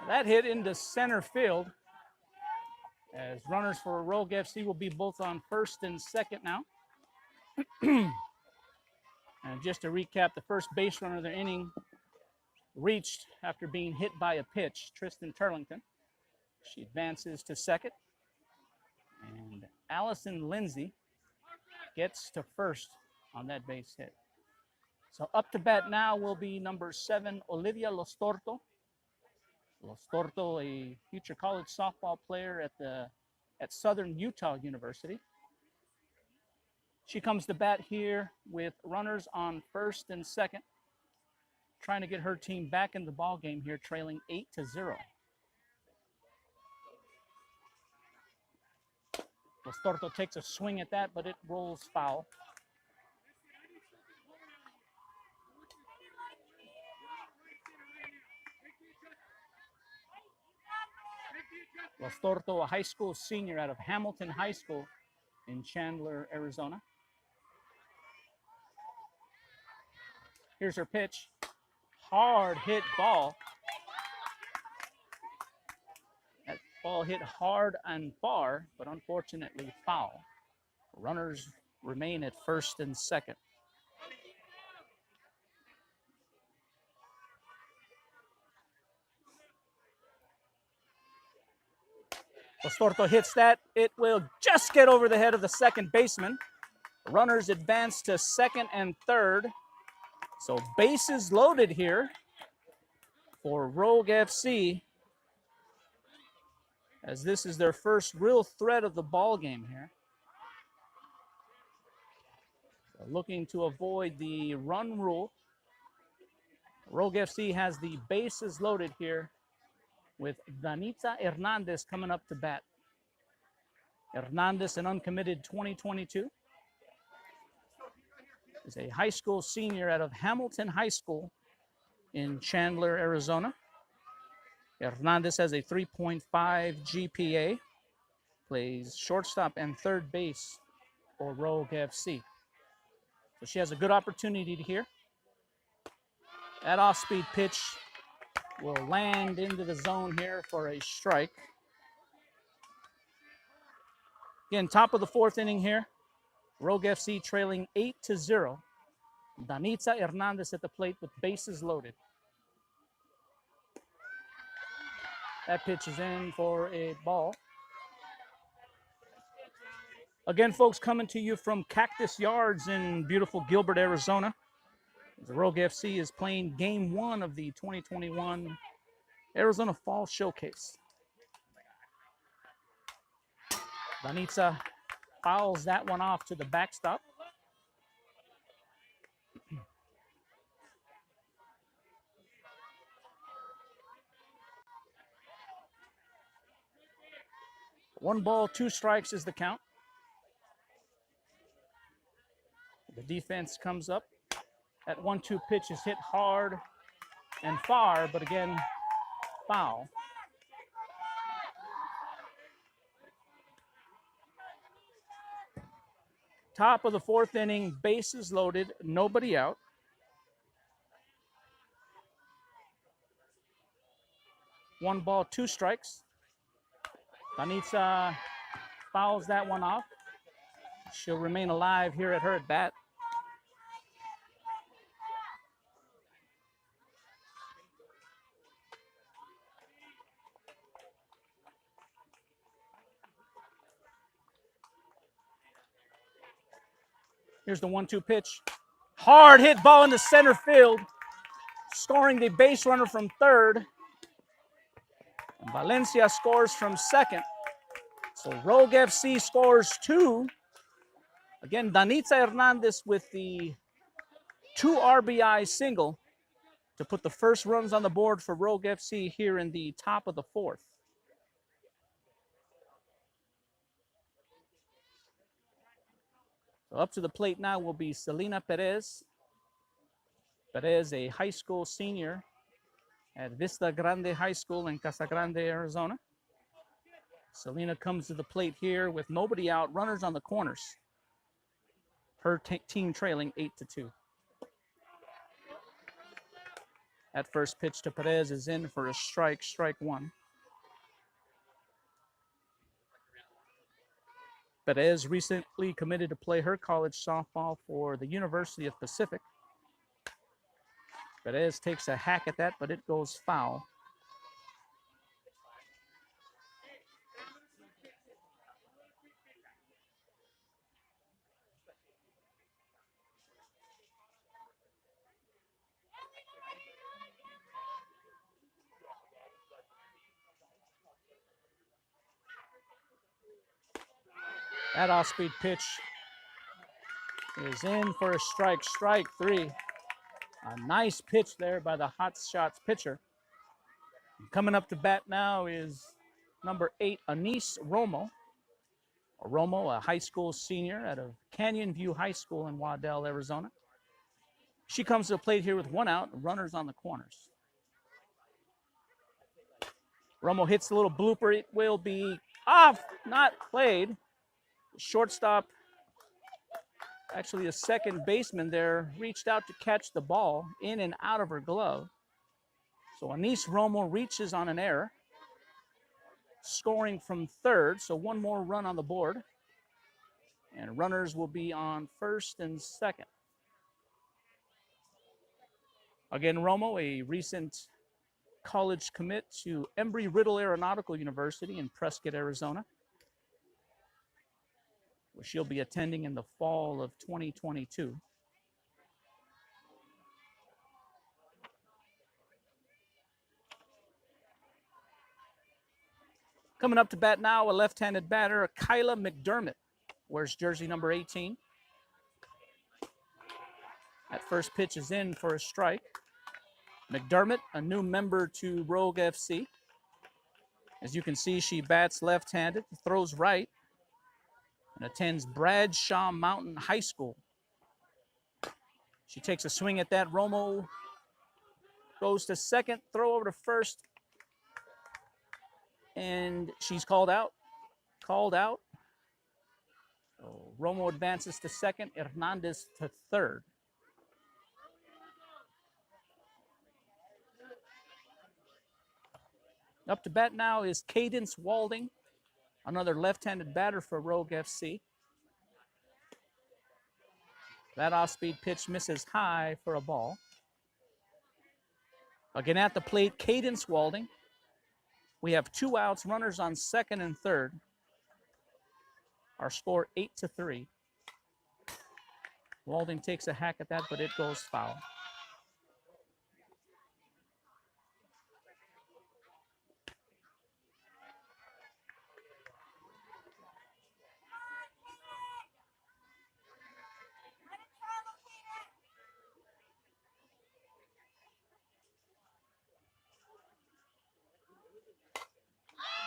That hit into center field, as runners for Rogue FC will be both on first and second now. And just to recap, the first base runner of the inning reached after being hit by a pitch, Tristan Turlington. She advances to second. And Allison Lindsey gets to first on that base hit. So up to bat now will be number 7, Olivia Los Torto. Los Torto, a future college softball player at Southern Utah University. She comes to bat here with runners on first and second, trying to get her team back in the ball game here, trailing 8-0. Los Torto takes a swing at that, but it rolls foul. Los Torto, a high school senior out of Hamilton High School in Chandler, Arizona. Here's her pitch. Hard hit ball. That ball hit hard and far, but unfortunately foul. Runners remain at first and second. Los Torto hits that. It will just get over the head of the second baseman. Runners advance to second and third. So bases loaded here for Rogue FC, as this is their first real threat of the ball game here. So looking to avoid the run rule. Rogue FC has the bases loaded here with Danitza Hernandez coming up to bat. Hernandez, an uncommitted 2022, is a high school senior out of Hamilton High School in Chandler, Arizona. Hernandez has a 3.5 GPA, plays shortstop and third base for Rogue FC. So she has a good opportunity here. That off-speed pitch will land into the zone here for a strike. Again, top of the fourth inning here. Rogue FC trailing 8-0. Danitza Hernandez at the plate with bases loaded. That pitch is in for a ball. Again, folks, coming to you from Cactus Yards in beautiful Gilbert, Arizona. The Rogue FC is playing Game 1 of the 2021 Arizona Fall Showcase. Danitza fouls that one off to the backstop. One ball, 2 strikes is the count. The defense comes up. That 1-2 pitch is hit hard and far, but again, foul. Top of the fourth inning, bases loaded, nobody out. One ball, 2 strikes. Danitza fouls that one off. She'll remain alive here at her at bat. Here's the 1-2 pitch. Hard hit ball into center field, scoring the base runner from third. And Valencia scores from second. So Rogue FC scores 2. Again, Danitza Hernandez with the 2 RBI single to put the first runs on the board for Rogue FC here in the top of the fourth. So up to the plate now will be Celina Perez. Perez, a high school senior at Vista Grande High School in Casa Grande, Arizona. Selena comes to the plate here with nobody out, runners on the corners. Her team trailing 8-2. That first pitch to Perez is in for a strike, strike one. Perez recently committed to play her college softball for the University of Pacific. Perez takes a hack at that, but it goes foul. That off-speed pitch is in for a strike, strike three. A nice pitch there by the Hot Shots pitcher. Coming up to bat now is number 8, Anisse Romo. Romo, a high school senior out of Canyon View High School in Waddell, Arizona. She comes to the plate here with one out, runners on the corners. Romo hits a little blooper. It will be off, not played. Shortstop, actually a second baseman there, reached out to catch the ball in and out of her glove. So Anisse Romo reaches on an error, scoring from third, so one more run on the board. And runners will be on first and second. Again, Romo, a recent college commit to Embry-Riddle Aeronautical University in Prescott, Arizona, where she'll be attending in the fall of 2022. Coming up to bat now, a left-handed batter, Kyla Mcdermott, wears jersey number 18. That first pitch is in for a strike. McDermott, a new member to Rogue FC. As you can see, she bats left-handed, throws right, and attends Bradshaw Mountain High School. She takes a swing at that. Romo goes to second, throw over to first, and she's called out. Called out. So Romo advances to second, Hernandez to third. Up to bat now is Cadence Walding, another left-handed batter for Rogue FC. That off-speed pitch misses high for a ball. Again at the plate, Cadence Walding. We have 2 outs, runners on second and third. Our score 8-3. Walding takes a hack at that, but it goes foul.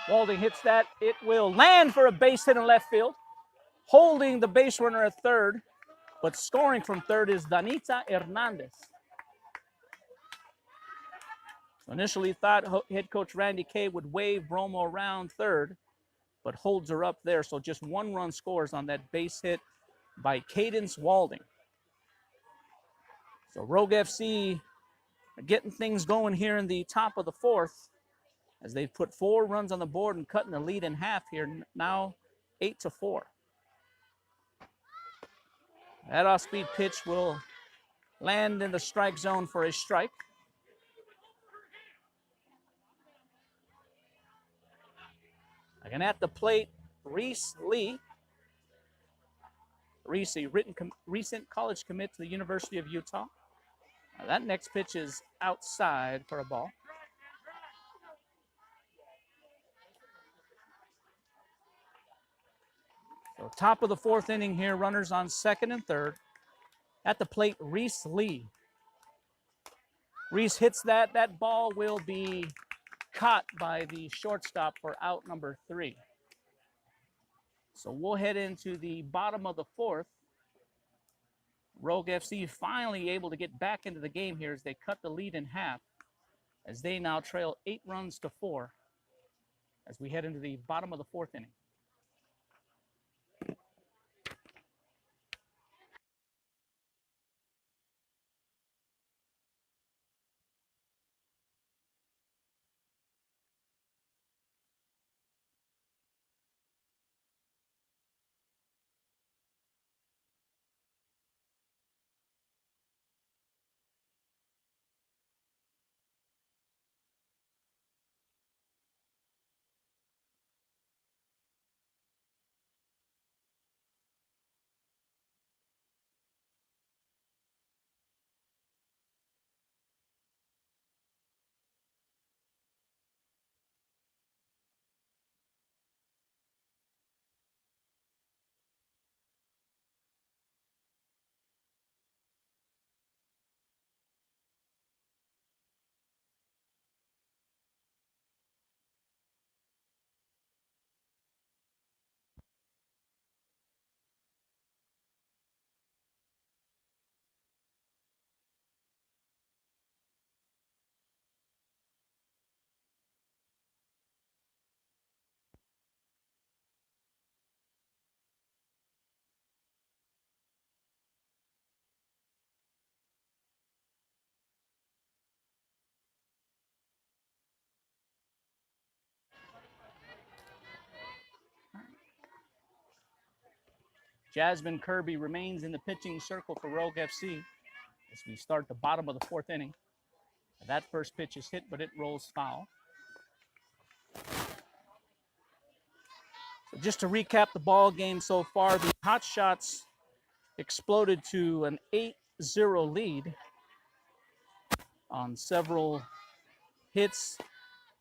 Walding hits that. It will land for a base hit in left field. Holding the base runner at third, but scoring from third is Danitza Hernandez. So initially thought head coach Randy Kay would wave Romo around third, but holds her up there. So just 1 run scores on that base hit by Cadence Walding. So Rogue FC getting things going here in the top of the fourth, as they've put 4 runs on the board and cutting the lead in half here, now 8-4. That off-speed pitch will land in the strike zone for a strike. Again at the plate, Reese Lee. Reese, a recent college commit to the University of Utah. Now that next pitch is outside for a ball. So top of the fourth inning here, runners on second and third. At the plate, Reese Lee. Reese hits that. That ball will be caught by the shortstop for out number 3. So we'll head into the bottom of the fourth. Rogue FC finally able to get back into the game here as they cut the lead in half, as they now trail 8-4 as we head into the bottom of the fourth inning. Jasmine Kirby remains in the pitching circle for Rogue FC as we start the bottom of the 4th inning. That first pitch is hit, but it rolls foul. So just to recap the ball game so far, the Hot Shots exploded to an 8-0 lead on several hits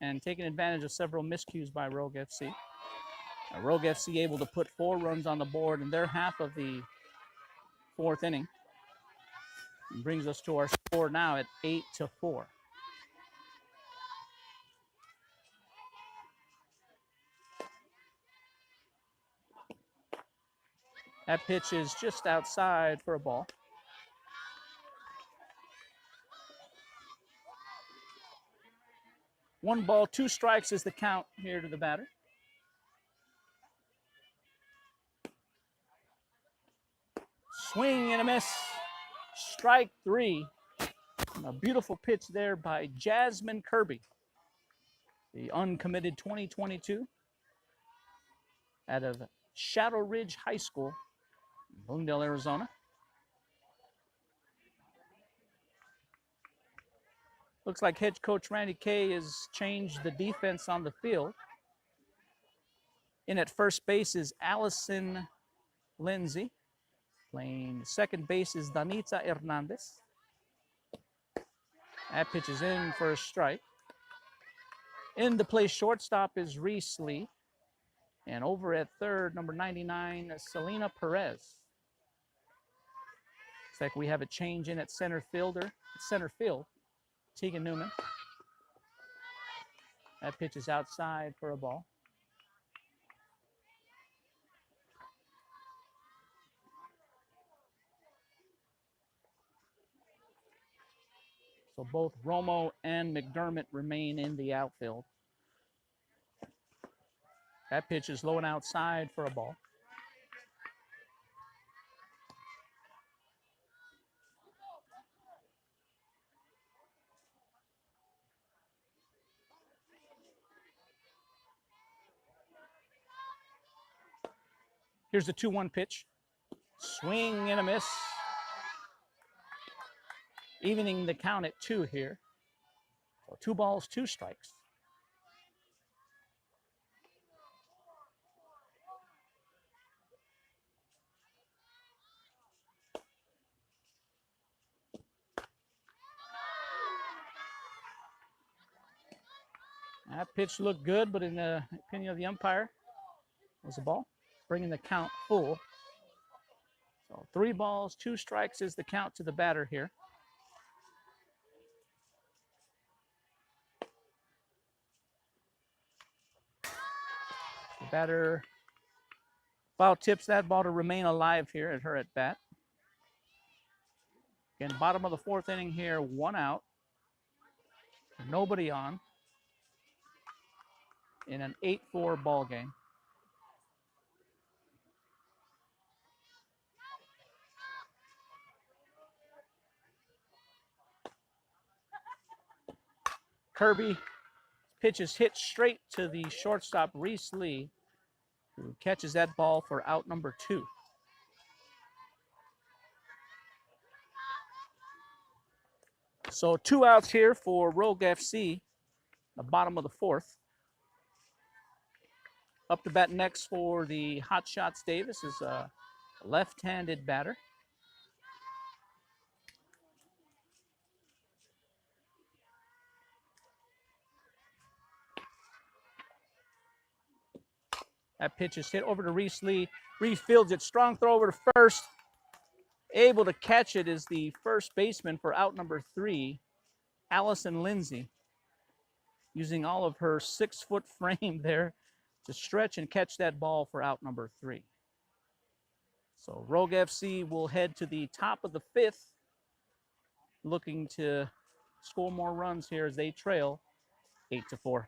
and taking advantage of several miscues by Rogue FC. Rogue FC able to put 4 runs on the board in their half of the 4th inning. And brings us to our score now at 8-4. That pitch is just outside for a ball. One ball, 2 strikes is the count here to the batter. Swing and a miss. Strike 3. And a beautiful pitch there by Jasmine Kirby, the uncommitted 2022 out of Shadow Ridge High School, Bloomingdale, Arizona. Looks like head coach Randy Kay has changed the defense on the field. In at first base is Allison Lindsey. Playing second base is Danitza Hernandez. That pitch is in for a strike. In to play shortstop is Reese Lee. And over at third, number 99, Celina Perez. Looks like we have a change in at center field, Tegan Newman. That pitch is outside for a ball. So both Romo and McDermott remain in the outfield. That pitch is low and outside for a ball. Here's the 2-1 pitch. Swing and a miss. Evening the count at 2 here. So 2 balls, 2 strikes. That pitch looked good, but in the opinion of the umpire, it was a ball, bringing the count full. So 3 balls, 2 strikes is the count to the batter here. The batter foul tips that ball to remain alive here at her at bat. Again, bottom of the 4th inning here, 1 out. Nobody on in an 8-4 ball game. Kirby pitch is hit straight to the shortstop, Reese Lee, who catches that ball for out number 2. So 2 outs here for Rogue FC, the bottom of the 4th. Up to bat next for the Hot Shots Davis is a left-handed batter. That pitch is hit over to Reese Lee. Reese fields it. Strong throw over to first. Able to catch it is the first baseman for out number 3, Allison Lindsey, using all of her 6-foot frame there to stretch and catch that ball for out number 3. So Rogue FC will head to the top of the 5th, looking to score more runs here as they trail 8-4.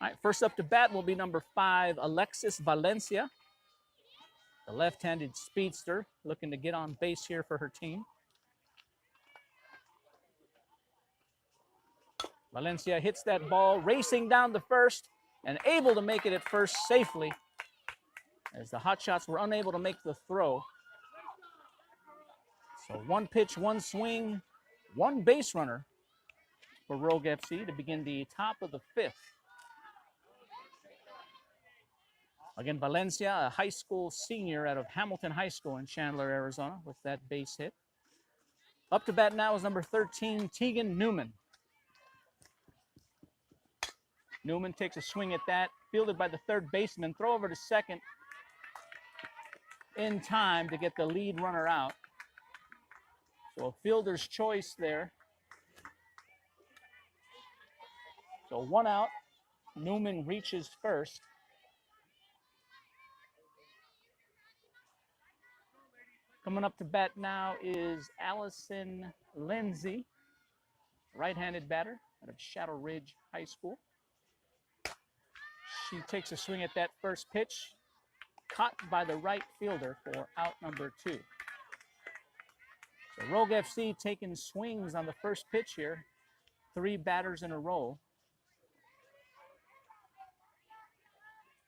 All right, first up to bat will be number 5, Alexis Valencia, the left-handed speedster, looking to get on base here for her team. Valencia hits that ball, racing down to first, and able to make it at first safely, as the Hotshots were unable to make the throw. So 1 pitch, 1 swing, 1 base runner for Rogue FC to begin the top of the 5th. Again, Valencia, a high school senior out of Hamilton High School in Chandler, Arizona, with that base hit. Up to bat now is number 13, Tegan Newman. Newman takes a swing at that, fielded by the third baseman, throw over to second in time to get the lead runner out. So a fielder's choice there. So 1 out, Newman reaches first. Coming up to bat now is Allison Lindsey, right-handed batter out of Shadow Ridge High School. She takes a swing at that first pitch, caught by the right fielder for out number 2. So Rogue FC taking swings on the first pitch here, 3 batters in a row.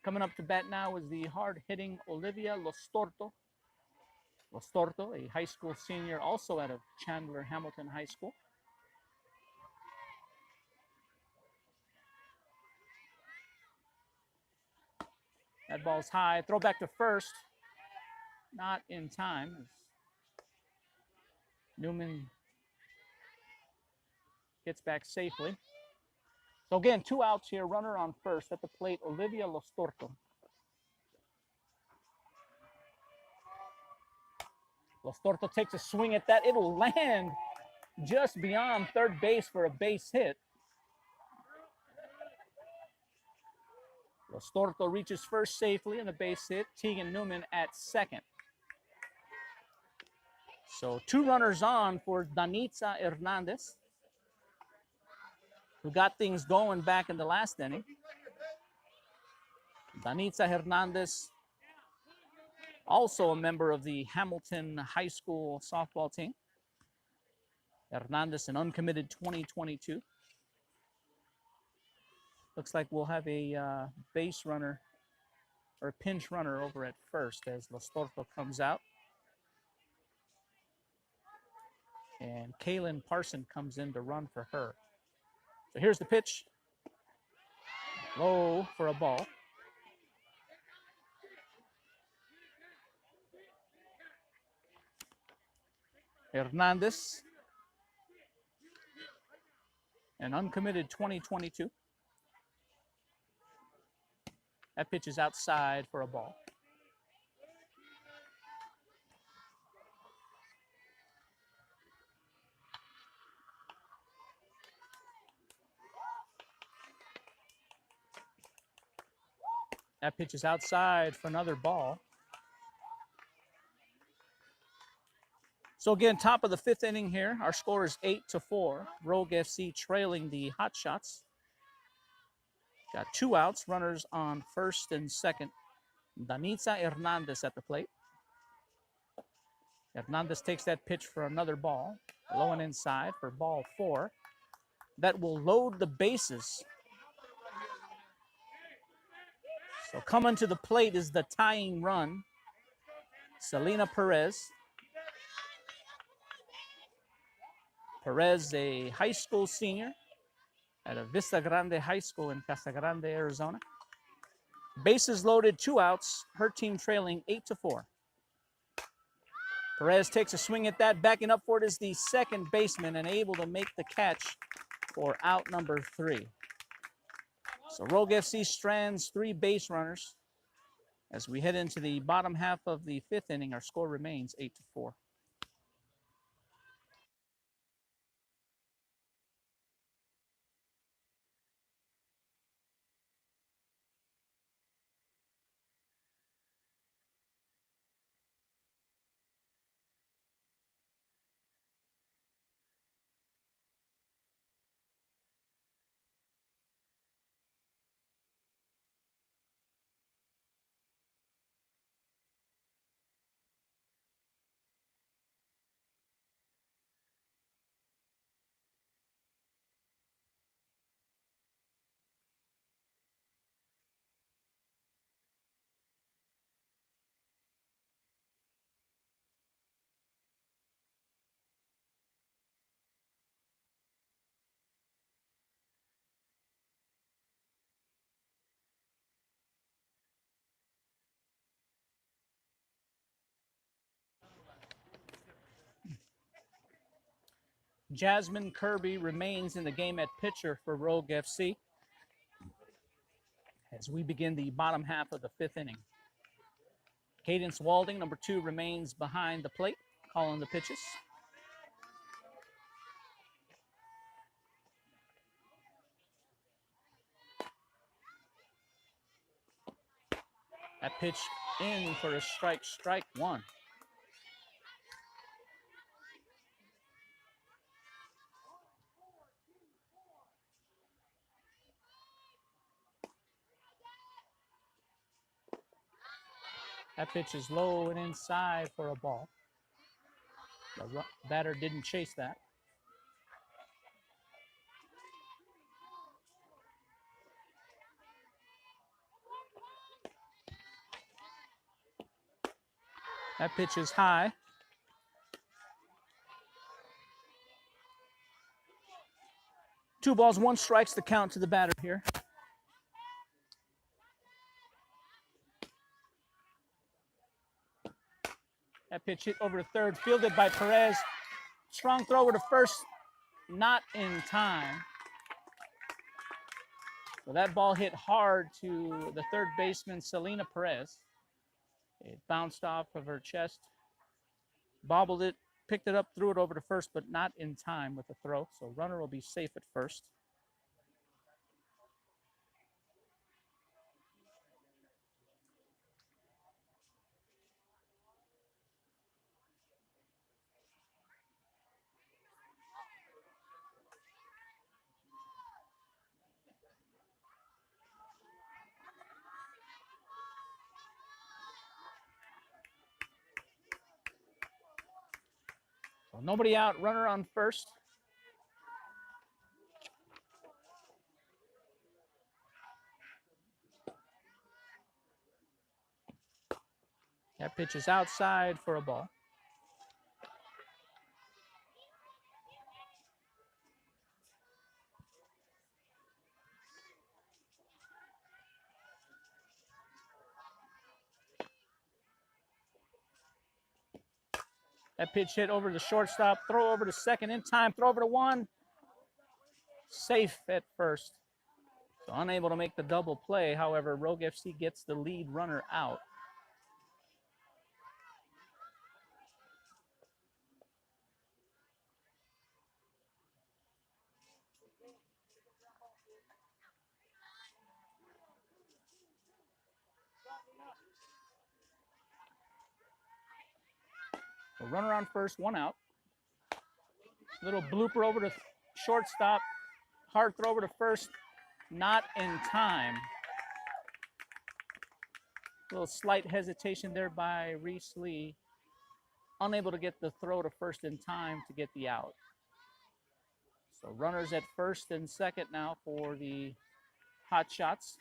Coming up to bat now is the hard-hitting Olivia Los Torto. Los Torto, a high school senior, also out of Chandler Hamilton High School. That ball's high. Throw back to first. Not in time. Newman gets back safely. So again, 2 outs here. Runner on first. At the plate, Olivia Los Torto. Los Torto takes a swing at that. It'll land just beyond third base for a base hit. Los Torto reaches first safely in a base hit. Tegan Newman at second. So 2 runners on for Danitza Hernandez, who got things going back in the last inning. Danitza Hernandez, also a member of the Hamilton High School softball team. Hernandez, an uncommitted 2022. Looks like we'll have a base runner or a pinch runner over at first as Los Torto comes out. And Kaylin Parson comes in to run for her. So here's the pitch. Low for a ball. Hernandez, an uncommitted 2022. That pitch is outside for a ball. That pitch is outside for another ball. So again, top of the 5th inning here. Our score is 8-4. Rogue FC trailing the Hotshots. Got 2 outs, runners on first and second. Danitza Hernandez at the plate. Hernandez takes that pitch for another ball. Low and inside for ball 4. That will load the bases. So coming to the plate is the tying run, Celina Perez. Perez, a high school senior at a Vista Grande High School in Casa Grande, Arizona. Bases loaded, 2 outs. Her team trailing 8-4. Perez takes a swing at that. Backing up for it is the second baseman and able to make the catch for out number 3. So Rogue FC strands 3 base runners. As we head into the bottom half of the 5th inning, our score remains 8-4. Jasmine Kirby remains in the game at pitcher for Rogue FC as we begin the bottom half of the 5th inning. Cadence Walding, number 2, remains behind the plate, calling the pitches. That pitch in for a strike, strike 1. That pitch is low and inside for a ball. The batter didn't chase that. That pitch is high. Two balls, one strikes the count to the batter here. That pitch hit over to third, fielded by Perez. Strong throw over to first, not in time. So that ball hit hard to the third baseman, Celina Perez. It bounced off of her chest, bobbled it, picked it up, threw it over to first, but not in time with the throw. So runner will be safe at first. So nobody out, runner on first. That pitch is outside for a ball. That pitch hit over to shortstop, throw over to second in time, throw over to one. Safe at first. So unable to make the double play. However, Rogue FC gets the lead runner out. So runner on first, one out. Little blooper over to shortstop. Hard throw over to first, not in time. Little slight hesitation there by Reese Lee. Unable to get the throw to first in time to get the out. So runners at first and second now for the Hot Shots.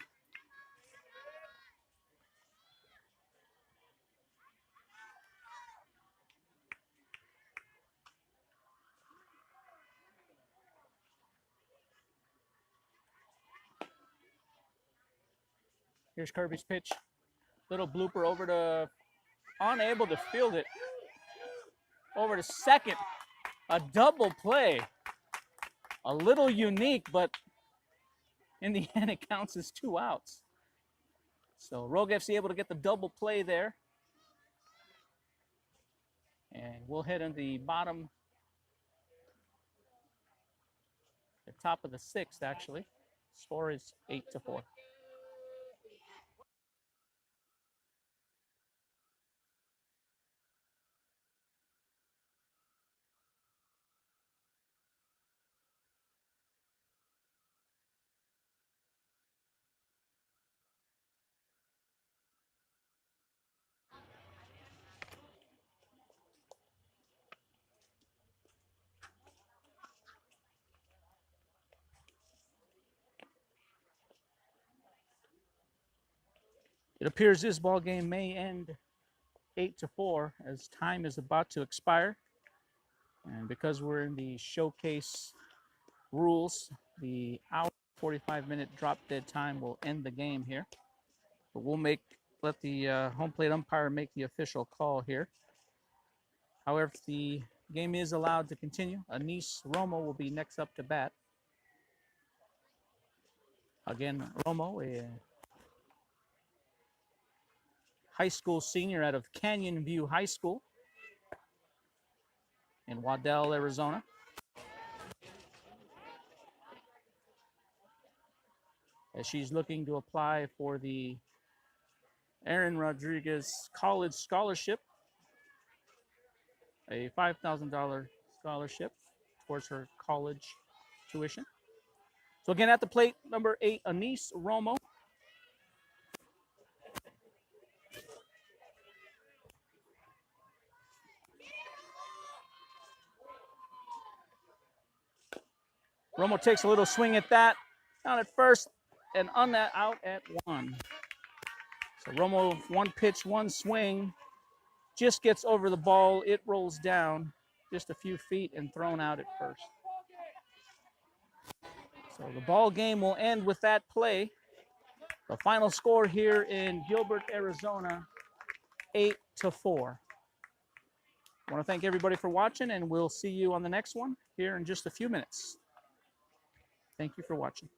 Here's Kirby's pitch. Little blooper over to, unable to field it. Over to second. A double play. A little unique, but in the end it counts as 2 outs. So Rogue FC able to get the double play there. And we'll hit in the bottom, the top of the 6th actually. Score is 8-4. It appears this ball game may end 8-4 as time is about to expire. And because we're in the showcase rules, the hour 45-minute drop dead time will end the game here. But we'll let the home plate umpire make the official call here. However, if the Game is allowed to continue. Anisse Romo will be next up to bat. Again, Romo, a high school senior out of Canyon View High School in Waddell, Arizona. As she's looking to apply for the Aaron Rodriguez College Scholarship, a $5,000 scholarship towards her college tuition. So again, at the plate, number 8, Anisse Romo. Romo takes a little swing at that, down at first, and on that, out at 1. So Romo, 1 pitch, 1 swing, just gets over the ball. It rolls down just a few feet and thrown out at first. So the ball game will end with that play. The final score here in Gilbert, Arizona, 8-4. I want to thank everybody for watching, and we'll see you on the next one here in just a few minutes. Thank you for watching.